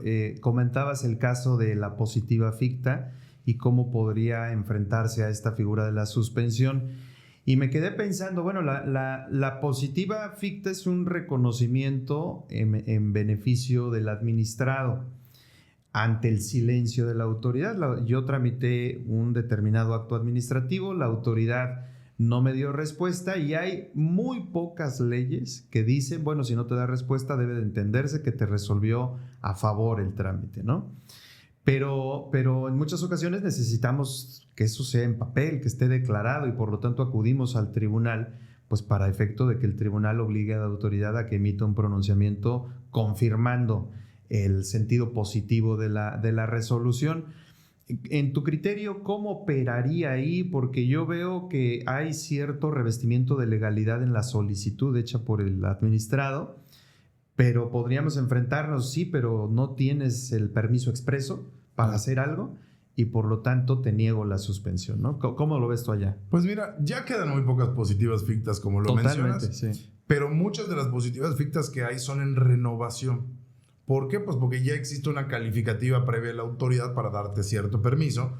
Speaker 2: comentabas el caso de la positiva ficta y cómo podría enfrentarse a esta figura de la suspensión. Y me quedé pensando, bueno, la positiva ficta es un reconocimiento en beneficio del administrado ante el silencio de la autoridad. Yo tramité un determinado acto administrativo, la autoridad no me dio respuesta y hay muy pocas leyes que dicen, bueno, si no te da respuesta debe de entenderse que te resolvió a favor el trámite, ¿no? Pero en muchas ocasiones necesitamos que eso sea en papel, que esté declarado y por lo tanto acudimos al tribunal pues para efecto de que el tribunal obligue a la autoridad a que emita un pronunciamiento confirmando el sentido positivo de la resolución. En tu criterio, ¿cómo operaría ahí? Porque yo veo que hay cierto revestimiento de legalidad en la solicitud hecha por el administrado, pero podríamos enfrentarnos, sí, pero no tienes el permiso expreso para hacer algo y por lo tanto te niego la suspensión, ¿no? ¿Cómo lo ves tú allá?
Speaker 3: Pues mira, ya quedan muy pocas positivas fictas como lo mencionas, sí. Pero muchas de las positivas fictas que hay son en renovación. ¿Por qué? Pues porque ya existe una calificativa previa de la autoridad para darte cierto permiso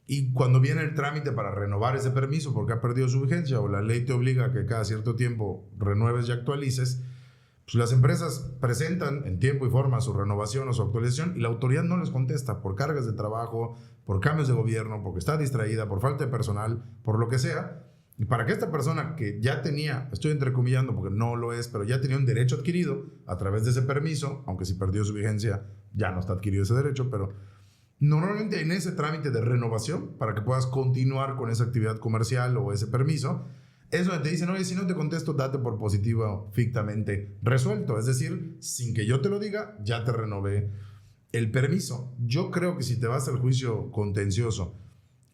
Speaker 3: y cuando viene el trámite para renovar ese permiso porque ha perdido su vigencia o la ley te obliga a que cada cierto tiempo renueves y actualices, pues las empresas presentan en tiempo y forma su renovación o su actualización y la autoridad no les contesta por cargas de trabajo, por cambios de gobierno, porque está distraída, por falta de personal, por lo que sea. Y para que esta persona que ya tenía, estoy entrecomillando porque no lo es, pero ya tenía un derecho adquirido a través de ese permiso, aunque si perdió su vigencia ya no está adquirido ese derecho, pero normalmente en ese trámite de renovación, para que puedas continuar con esa actividad comercial o ese permiso, es donde te dicen, oye, si no te contesto, date por positivo fictamente resuelto. Es decir, sin que yo te lo diga, ya te renové el permiso. Yo creo que si te vas al juicio contencioso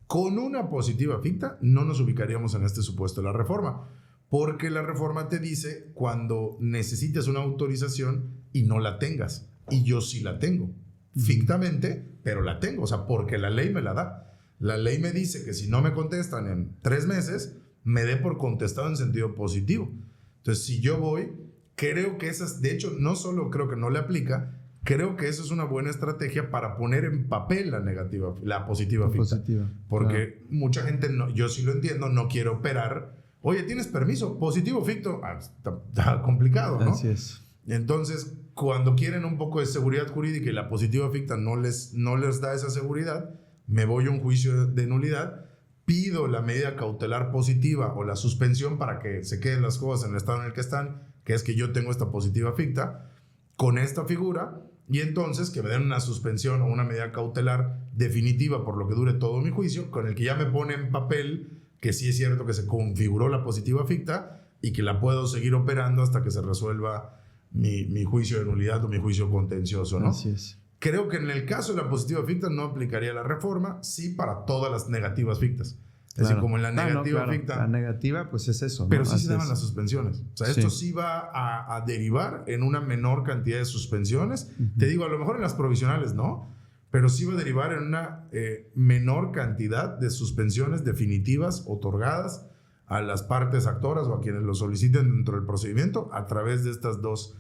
Speaker 3: con una positiva ficta, no nos ubicaríamos en este supuesto de la reforma. Porque la reforma te dice cuando necesites una autorización y no la tengas. Y yo sí la tengo. Fictamente, pero la tengo. O sea, porque la ley me la da. La ley me dice que si no me contestan en 3 meses... me dé por contestado en sentido positivo. Entonces, si yo voy, creo que esas, de hecho, no solo creo que no le aplica, creo que eso es una buena estrategia para poner en papel la positiva ficta. Porque mucha gente, yo sí lo entiendo, no quiere operar. Oye, ¿tienes permiso? Positivo ficto. Está complicado, ¿no?
Speaker 2: Así es.
Speaker 3: Entonces, cuando quieren un poco de seguridad jurídica y la positiva ficta no les da esa seguridad, me voy a un juicio de nulidad, pido la medida cautelar positiva o la suspensión para que se queden las cosas en el estado en el que están, que es que yo tengo esta positiva ficta con esta figura y entonces que me den una suspensión o una medida cautelar definitiva por lo que dure todo mi juicio, con el que ya me pone en papel que sí es cierto que se configuró la positiva ficta y que la puedo seguir operando hasta que se resuelva mi juicio de nulidad o mi juicio contencioso, ¿no?
Speaker 2: Así es.
Speaker 3: Creo que en el caso de la positiva ficta no aplicaría la reforma, sí para todas las negativas fictas. Es decir, como en la negativa ficta.
Speaker 2: La negativa, pues es eso, ¿no?
Speaker 3: Pero sí se daban las suspensiones. O sea, esto sí va a derivar en una menor cantidad de suspensiones. Te digo, a lo mejor en las provisionales no, pero sí va a derivar en una menor cantidad de suspensiones definitivas otorgadas a las partes actoras o a quienes lo soliciten dentro del procedimiento a través de estas dos,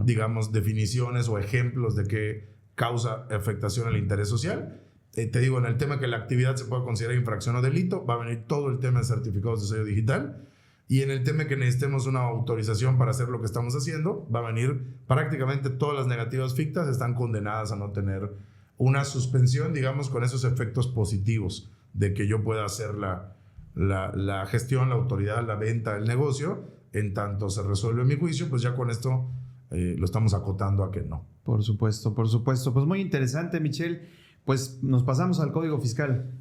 Speaker 3: digamos, definiciones o ejemplos de que causa afectación al interés social. Te digo, en el tema que la actividad se puede considerar infracción o delito, va a venir todo el tema de certificados de sello digital. Y en el tema que necesitemos una autorización para hacer lo que estamos haciendo, va a venir prácticamente todas las negativas fictas están condenadas a no tener una suspensión, digamos, con esos efectos positivos de que yo pueda hacer la gestión, la autoridad, la venta, el negocio. En tanto se resuelve mi juicio, pues ya con esto lo estamos acotando a que no.
Speaker 2: Por supuesto, por supuesto. Pues muy interesante, Michel. Pues nos pasamos al Código Fiscal.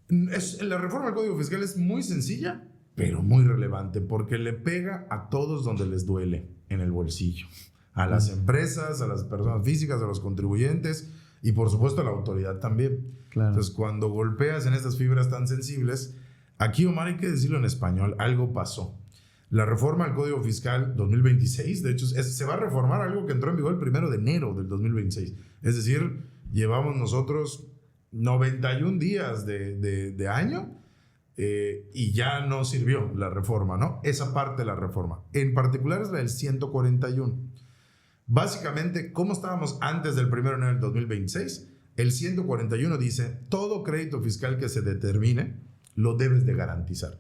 Speaker 3: La reforma del Código Fiscal es muy sencilla, pero muy relevante, porque le pega a todos donde les duele en el bolsillo. A las empresas, a las personas físicas, a los contribuyentes y por supuesto a la autoridad también.
Speaker 2: Claro.
Speaker 3: Entonces, cuando golpeas en estas fibras tan sensibles, aquí, Omar, hay que decirlo en español, algo pasó. La reforma al Código Fiscal 2026, de hecho, se va a reformar algo que entró en vigor el 1 de enero del 2026. Es decir, llevamos nosotros 91 días de año y ya no sirvió la reforma, ¿no? Esa parte de la reforma. En particular es la del 141. Básicamente, ¿cómo estábamos antes del 1 de enero del 2026? El 141 dice, todo crédito fiscal que se determine lo debes de garantizar.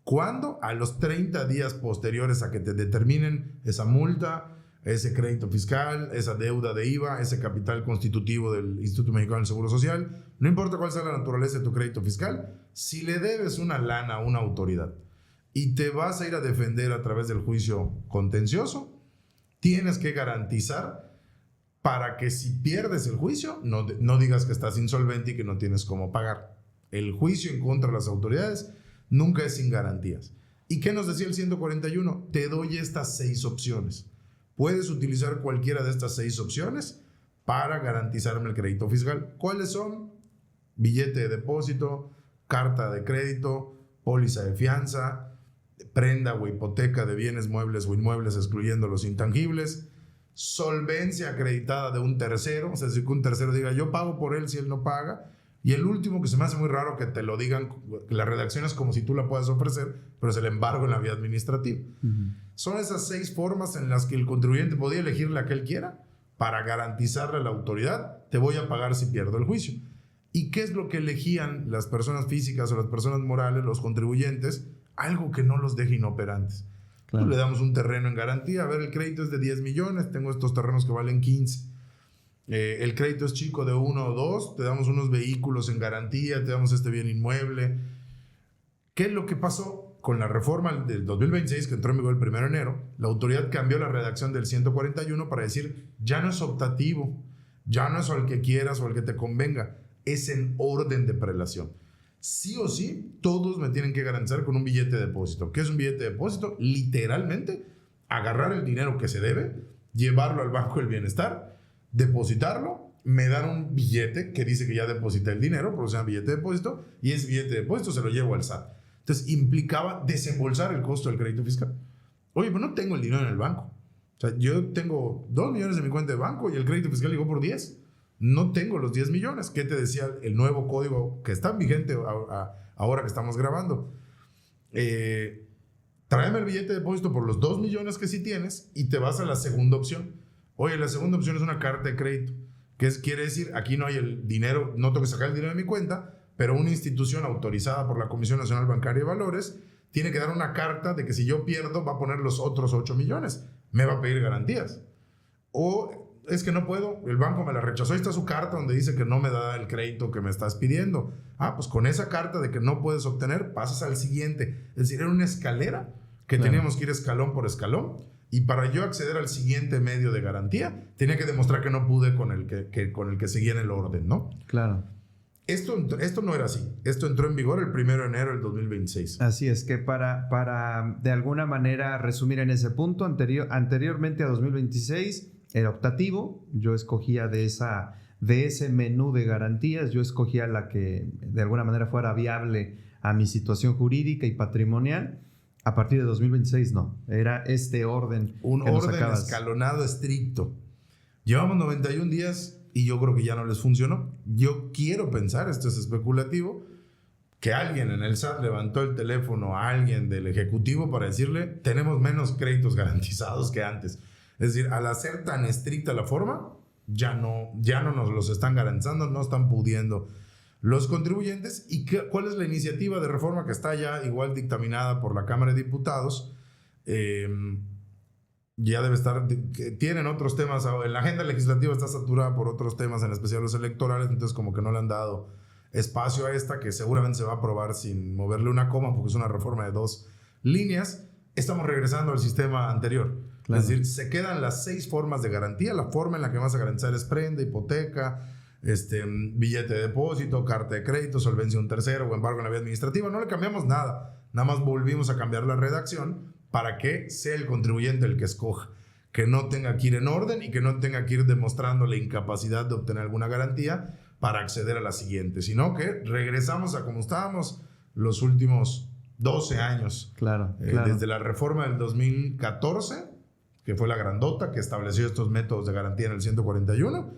Speaker 3: ¿Cuándo? A los 30 días posteriores a que te determinen esa multa, ese crédito fiscal, esa deuda de IVA, ese capital constitutivo del Instituto Mexicano del Seguro Social. No importa cuál sea la naturaleza de tu crédito fiscal, si le debes una lana a una autoridad y te vas a ir a defender a través del juicio contencioso, tienes que garantizar para que si pierdes el juicio, no digas que estás insolvente y que no tienes cómo pagar. El juicio en contra de las autoridades nunca es sin garantías. ¿Y qué nos decía el 141? Te doy estas 6 opciones. Puedes utilizar cualquiera de estas 6 opciones para garantizarme el crédito fiscal. ¿Cuáles son? Billete de depósito, carta de crédito, póliza de fianza, prenda o hipoteca de bienes muebles o inmuebles excluyendo los intangibles, solvencia acreditada de un tercero, es decir, que un tercero diga yo pago por él si él no paga. Y el último, que se me hace muy raro que te lo digan, que la redacción es como si tú la puedas ofrecer, pero es el embargo en la vía administrativa. Son esas 6 formas en las que el contribuyente podía elegir la que él quiera para garantizarle a la autoridad, te voy a pagar si pierdo el juicio. ¿Y qué es lo que elegían las personas físicas o las personas morales, los contribuyentes? Algo que no los deje inoperantes. Claro. Le damos un terreno en garantía, a ver, el crédito es de 10 millones, tengo estos terrenos que valen 15. El crédito es chico de 1 o 2, te damos unos vehículos en garantía, te damos este bien inmueble. ¿Qué es lo que pasó con la reforma del 2026 que entró en vigor el 1 de enero? La autoridad cambió la redacción del 141 para decir, ya no es optativo, ya no es al que quieras o al que te convenga, es en orden de prelación. Sí o sí, todos me tienen que garantizar con un billete de depósito. ¿Qué es un billete de depósito? Literalmente, agarrar el dinero que se debe, llevarlo al Banco del Bienestar, depositarlo, me dan un billete que dice que ya deposité el dinero, pero se llama billete de depósito, y ese billete de depósito se lo llevo al SAT. Entonces implicaba desembolsar el costo del crédito fiscal. Oye, pero no tengo el dinero en el banco. O sea, yo tengo 2 millones en mi cuenta de banco y el crédito fiscal llegó por 10. No tengo los 10 millones. ¿Qué te decía el nuevo código que está vigente ahora que estamos grabando? Tráeme el billete de depósito por los 2 millones que sí tienes y te vas a la segunda opción. Oye, la segunda opción es una carta de crédito. Quiere decir, aquí no hay el dinero, no tengo que sacar el dinero de mi cuenta, pero una institución autorizada por la Comisión Nacional Bancaria de Valores tiene que dar una carta de que si yo pierdo va a poner los otros 8 millones. Me va a pedir garantías. O es que no puedo, el banco me la rechazó. Ahí está su carta donde dice que no me da el crédito que me estás pidiendo. Pues con esa carta de que no puedes obtener, pasas al siguiente. Es decir, era una escalera que teníamos que ir escalón por escalón. Y para yo acceder al siguiente medio de garantía, tenía que demostrar que no pude con el que seguía en el orden, ¿no?
Speaker 2: Claro.
Speaker 3: Esto no era así. Esto entró en vigor el 1 de enero del 2026.
Speaker 2: Así es que para de alguna manera resumir en ese punto, anteriormente a 2026 era optativo. Yo escogía de de ese menú de garantías, yo escogía la que de alguna manera fuera viable a mi situación jurídica y patrimonial. A partir de 2026 no, era este orden.
Speaker 3: Un orden escalonado estricto. Llevamos 91 días y yo creo que ya no les funcionó. Yo quiero pensar, esto es especulativo, que alguien en el SAT levantó el teléfono a alguien del Ejecutivo para decirle, tenemos menos créditos garantizados que antes. Es decir, al hacer tan estricta la forma, ya no nos los están garantizando, no están pudiendo los contribuyentes. ¿Y cuál es la iniciativa de reforma que está ya igual dictaminada por la Cámara de Diputados? Ya debe estar, tienen otros temas, en la agenda legislativa está saturada por otros temas, en especial los electorales, entonces como que no le han dado espacio a esta, que seguramente se va a aprobar sin moverle una coma, porque es una reforma de 2 líneas. Estamos regresando al sistema anterior. Claro. Es decir, se quedan las 6 formas de garantía. La forma en la que vas a garantizar es prenda, hipoteca, billete de depósito, carta de crédito, solvencia de un tercero o embargo en la vía administrativa. No le cambiamos nada. Nada más volvimos a cambiar la redacción para que sea el contribuyente el que escoja, que no tenga que ir en orden y que no tenga que ir demostrando la incapacidad de obtener alguna garantía para acceder a la siguiente, sino que regresamos a como estábamos los últimos 12 años.
Speaker 2: Claro.
Speaker 3: Desde la reforma del 2014, que fue la grandota que estableció estos métodos de garantía en el 141,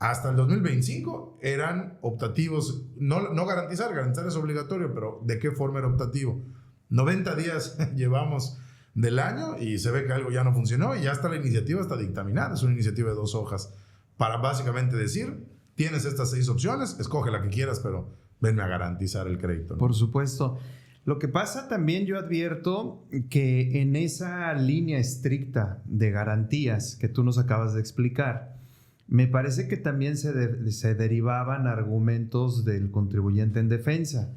Speaker 3: hasta el 2025 eran optativos. No garantizar es obligatorio, pero ¿de qué forma era optativo? 90 días llevamos del año y se ve que algo ya no funcionó y ya está la iniciativa, está dictaminada. Es una iniciativa de 2 hojas para básicamente decir, tienes estas 6 opciones, escoge la que quieras, pero venme a garantizar el crédito, ¿no?
Speaker 2: Por supuesto. Lo que pasa también, yo advierto que en esa línea estricta de garantías que tú nos acabas de explicar, me parece que también se derivaban argumentos del contribuyente en defensa.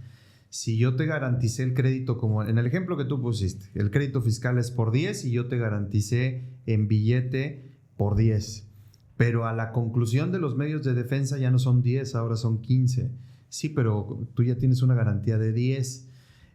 Speaker 2: Si yo te garanticé el crédito, como en el ejemplo que tú pusiste, el crédito fiscal es por 10 y yo te garanticé en billete por 10. Pero a la conclusión de los medios de defensa ya no son 10, ahora son 15. Sí, pero tú ya tienes una garantía de 10.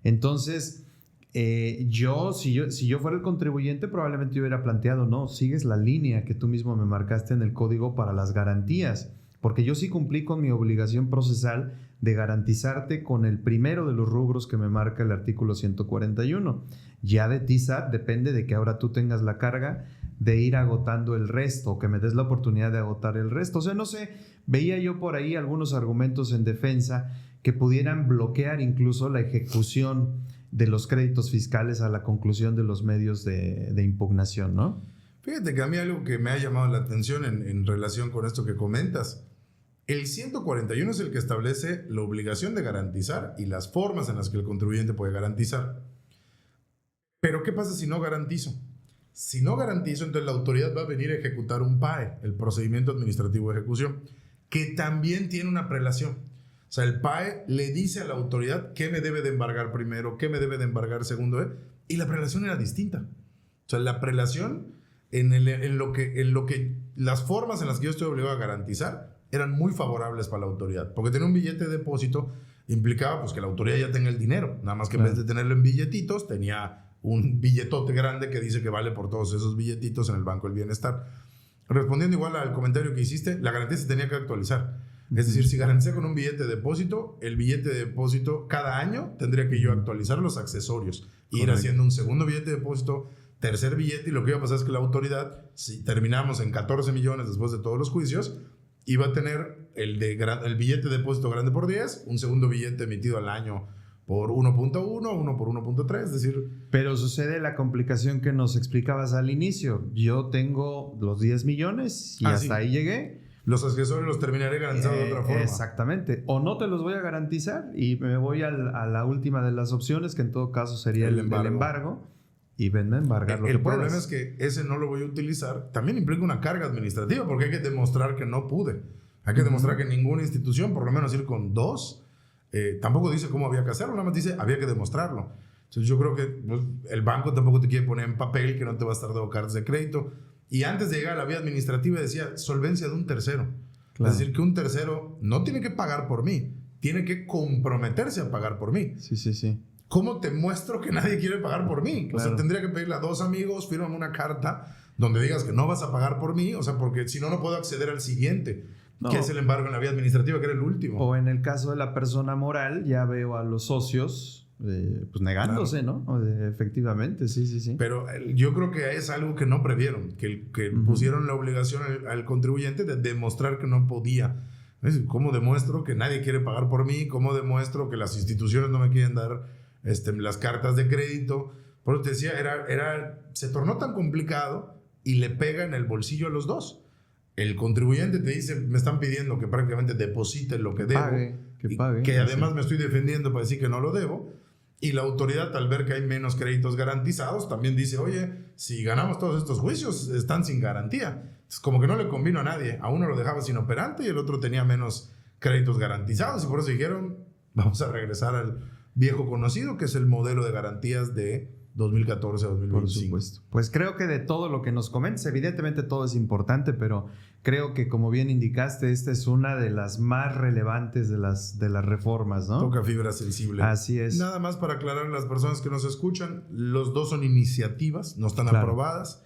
Speaker 2: Entonces, si yo fuera el contribuyente, probablemente yo hubiera planteado, no, sigues la línea que tú mismo me marcaste en el código para las garantías, porque yo sí cumplí con mi obligación procesal de garantizarte con el primero de los rubros que me marca el artículo 141. Ya de ti, SAT, depende de que ahora tú tengas la carga de ir agotando el resto, o que me des la oportunidad de agotar el resto. O sea, no sé, veía yo por ahí algunos argumentos en defensa que pudieran bloquear incluso la ejecución de los créditos fiscales a la conclusión de los medios de impugnación, ¿no?
Speaker 3: Fíjate que a mí algo que me ha llamado la atención en relación con esto que comentas, el 141 es el que establece la obligación de garantizar y las formas en las que el contribuyente puede garantizar. Pero ¿qué pasa si no garantizo? Si no garantizo, entonces la autoridad va a venir a ejecutar un PAE, el procedimiento administrativo de ejecución, que también tiene una prelación. O sea, el PAE le dice a la autoridad qué me debe de embargar primero, qué me debe de embargar segundo, y la prelación era distinta. O sea, la prelación en lo que las formas en las que yo estoy obligado a garantizar eran muy favorables para la autoridad, porque tener un billete de depósito implicaba pues que la autoridad ya tenga el dinero, nada más que claro, en vez de tenerlo en billetitos, tenía un billetote grande que dice que vale por todos esos billetitos en el Banco del Bienestar. Respondiendo igual al comentario que hiciste, la garantía se tenía que actualizar. Es decir, si garanticé con un billete de depósito, el billete de depósito cada año tendría que yo actualizar los accesorios, ir haciendo un segundo billete de depósito, tercer billete, y lo que iba a pasar es que la autoridad, si terminamos en 14 millones después de todos los juicios, iba a tener el billete de depósito grande por 10, un segundo billete emitido al año por 1.1, uno por 1.3, es decir...
Speaker 2: Pero sucede la complicación que nos explicabas al inicio. Yo tengo los 10 millones y hasta ahí llegué.
Speaker 3: Los accesorios los terminaré garantizando de otra forma.
Speaker 2: Exactamente. O no te los voy a garantizar y me voy a la última de las opciones, que en todo caso sería el embargo. Y venme a embargar lo que puedas.
Speaker 3: El problema es que ese no lo voy a utilizar. También implica una carga administrativa, porque hay que demostrar que no pude. Hay que demostrar que ninguna institución, por lo menos ir con 2, tampoco dice cómo había que hacerlo, nada más dice había que demostrarlo. Entonces yo creo que pues, el banco tampoco te quiere poner en papel que no te va a estar dando cartas de crédito. Y antes de llegar a la vía administrativa decía solvencia de un tercero. Claro. Es decir, que un tercero no tiene que pagar por mí, tiene que comprometerse a pagar por mí.
Speaker 2: Sí.
Speaker 3: ¿Cómo te muestro que nadie quiere pagar por mí? Claro. O sea, tendría que pedirle a 2 amigos, fírmame una carta donde digas que no vas a pagar por mí, o sea, porque si no, no puedo acceder al siguiente.
Speaker 2: No.
Speaker 3: Que es el embargo en la vía administrativa, que era el último.
Speaker 2: O en el caso de la persona moral, ya veo a los socios pues negándose, claro, ¿no? Efectivamente, sí.
Speaker 3: Pero yo creo que es algo que no previeron, que pusieron la obligación al contribuyente de demostrar que no podía. ¿Cómo demuestro que nadie quiere pagar por mí? ¿Cómo demuestro que las instituciones no me quieren dar las cartas de crédito? Por eso te decía, se tornó tan complicado y le pega en el bolsillo a los dos. El contribuyente te dice, me están pidiendo que prácticamente deposite lo que debo,
Speaker 2: que pague,
Speaker 3: que además me estoy defendiendo para decir que no lo debo. Y la autoridad, al ver que hay menos créditos garantizados, también dice, oye, si ganamos todos estos juicios, están sin garantía. Entonces, como que no le convino a nadie. A uno lo dejaba sin operante y el otro tenía menos créditos garantizados. Y por eso dijeron, vamos a regresar al viejo conocido, que es el modelo de garantías de 2014 a 2025.
Speaker 2: Por supuesto. Pues creo que de todo lo que nos comentas, evidentemente todo es importante, pero creo que, como bien indicaste, esta es una de las más relevantes de las reformas, ¿no?
Speaker 3: Toca fibra sensible.
Speaker 2: Así es.
Speaker 3: Nada más para aclarar a las personas que nos escuchan, los dos son iniciativas, no están aprobadas.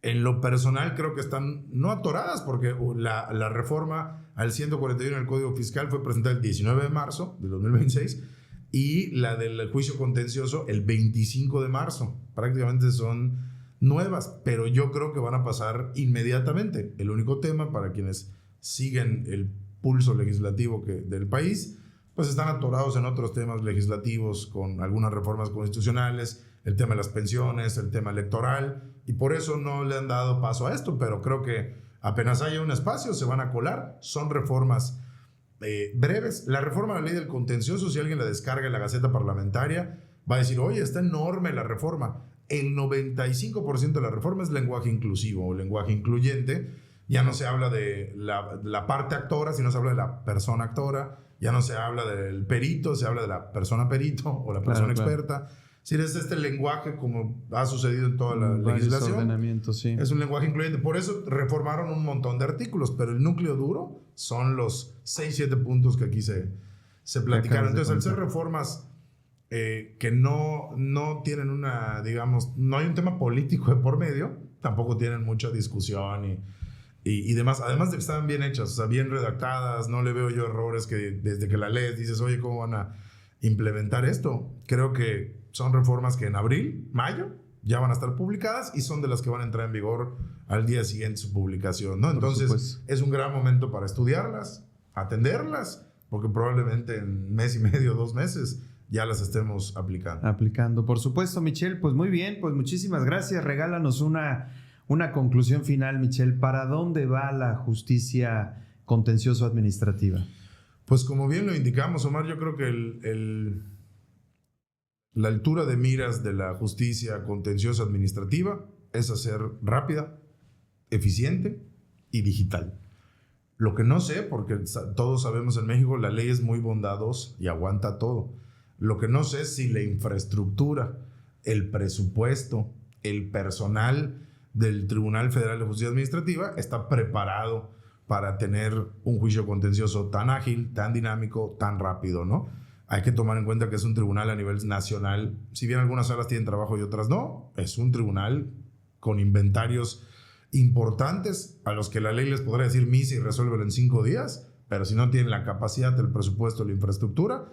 Speaker 3: En lo personal creo que están no atoradas, porque la reforma al 141 del Código Fiscal fue presentada el 19 de marzo de 2026 y la del juicio contencioso el 25 de marzo. Prácticamente son nuevas, pero yo creo que van a pasar inmediatamente. El único tema, para quienes siguen el pulso legislativo del país, pues están atorados en otros temas legislativos con algunas reformas constitucionales, el tema de las pensiones, el tema electoral, y por eso no le han dado paso a esto, pero creo que apenas haya un espacio se van a colar. Son reformas breves. La reforma a la ley del contencioso, si alguien la descarga en la Gaceta Parlamentaria, va a decir, oye, está enorme la reforma. El 95% de la reforma es lenguaje inclusivo o lenguaje incluyente. Ya no se habla de la parte actora, sino se habla de la persona actora. Ya no se habla del perito, se habla de la persona perito o la persona experta. Si es este lenguaje, como ha sucedido en toda la legislación,
Speaker 2: sí.
Speaker 3: Es un lenguaje incluyente. Por eso reformaron un montón de artículos, pero el núcleo duro son los 6-7 puntos que aquí se platicaron. Entonces, al ser reformas que no tienen una, digamos, no hay un tema político de por medio, tampoco tienen mucha discusión y demás. Además de que están bien hechas, o sea, bien redactadas, no le veo yo errores que desde que la lees dices, oye, ¿cómo van a implementar esto? Creo que son reformas que en abril, mayo, ya van a estar publicadas y son de las que van a entrar en vigor al día siguiente de su publicación, ¿no? Entonces, es un gran momento para estudiarlas, atenderlas, porque probablemente en mes y medio, 2 meses, ya las estemos aplicando.
Speaker 2: Por supuesto, Michelle. Pues muy bien, pues muchísimas gracias. Regálanos una conclusión final, Michelle. ¿Para dónde va la justicia contencioso-administrativa?
Speaker 3: Pues como bien lo indicamos, Omar, yo creo que la altura de miras de la justicia contencioso-administrativa es hacer rápida, eficiente y digital. Lo que no sé, porque todos sabemos en México la ley es muy bondadosa y aguanta todo. Lo que no sé es si la infraestructura, el presupuesto, el personal del Tribunal Federal de Justicia Administrativa está preparado para tener un juicio contencioso tan ágil, tan dinámico, tan rápido, ¿no? Hay que tomar en cuenta que es un tribunal a nivel nacional. Si bien algunas salas tienen trabajo y otras no, es un tribunal con inventarios importantes a los que la ley les podrá decir misa y resuélvelo en 5 días, pero si no tienen la capacidad, el presupuesto, la infraestructura,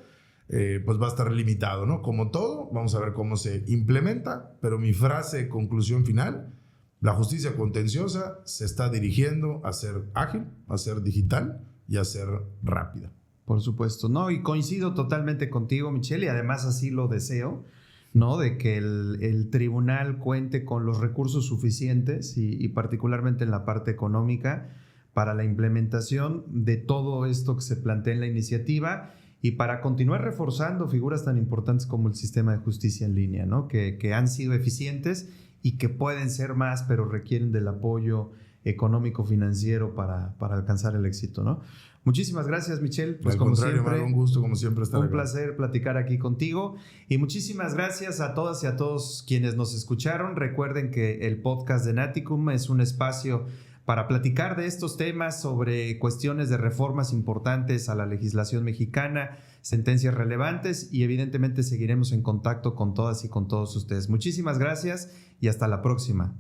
Speaker 3: pues va a estar limitado, ¿no? Como todo, vamos a ver cómo se implementa, pero mi frase, conclusión final, la justicia contenciosa se está dirigiendo a ser ágil, a ser digital y a ser rápida.
Speaker 2: Por supuesto, no, y coincido totalmente contigo, Michelle, y además así lo deseo, ¿no? De que el tribunal cuente con los recursos suficientes y particularmente en la parte económica para la implementación de todo esto que se plantea en la iniciativa y para continuar reforzando figuras tan importantes como el sistema de justicia en línea, ¿no? Que han sido eficientes y que pueden ser más, pero requieren del apoyo económico-financiero para alcanzar el éxito, ¿no? Muchísimas gracias, Michelle.
Speaker 3: Pues como siempre, Mario, un gusto, como siempre, estar
Speaker 2: un
Speaker 3: acá.
Speaker 2: Placer platicar aquí contigo. Y muchísimas gracias a todas y a todos quienes nos escucharon. Recuerden que el podcast de Naticum es un espacio para platicar de estos temas sobre cuestiones de reformas importantes a la legislación mexicana, sentencias relevantes y evidentemente seguiremos en contacto con todas y con todos ustedes. Muchísimas gracias y hasta la próxima.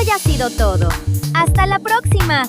Speaker 1: haya sido todo. ¡Hasta la próxima!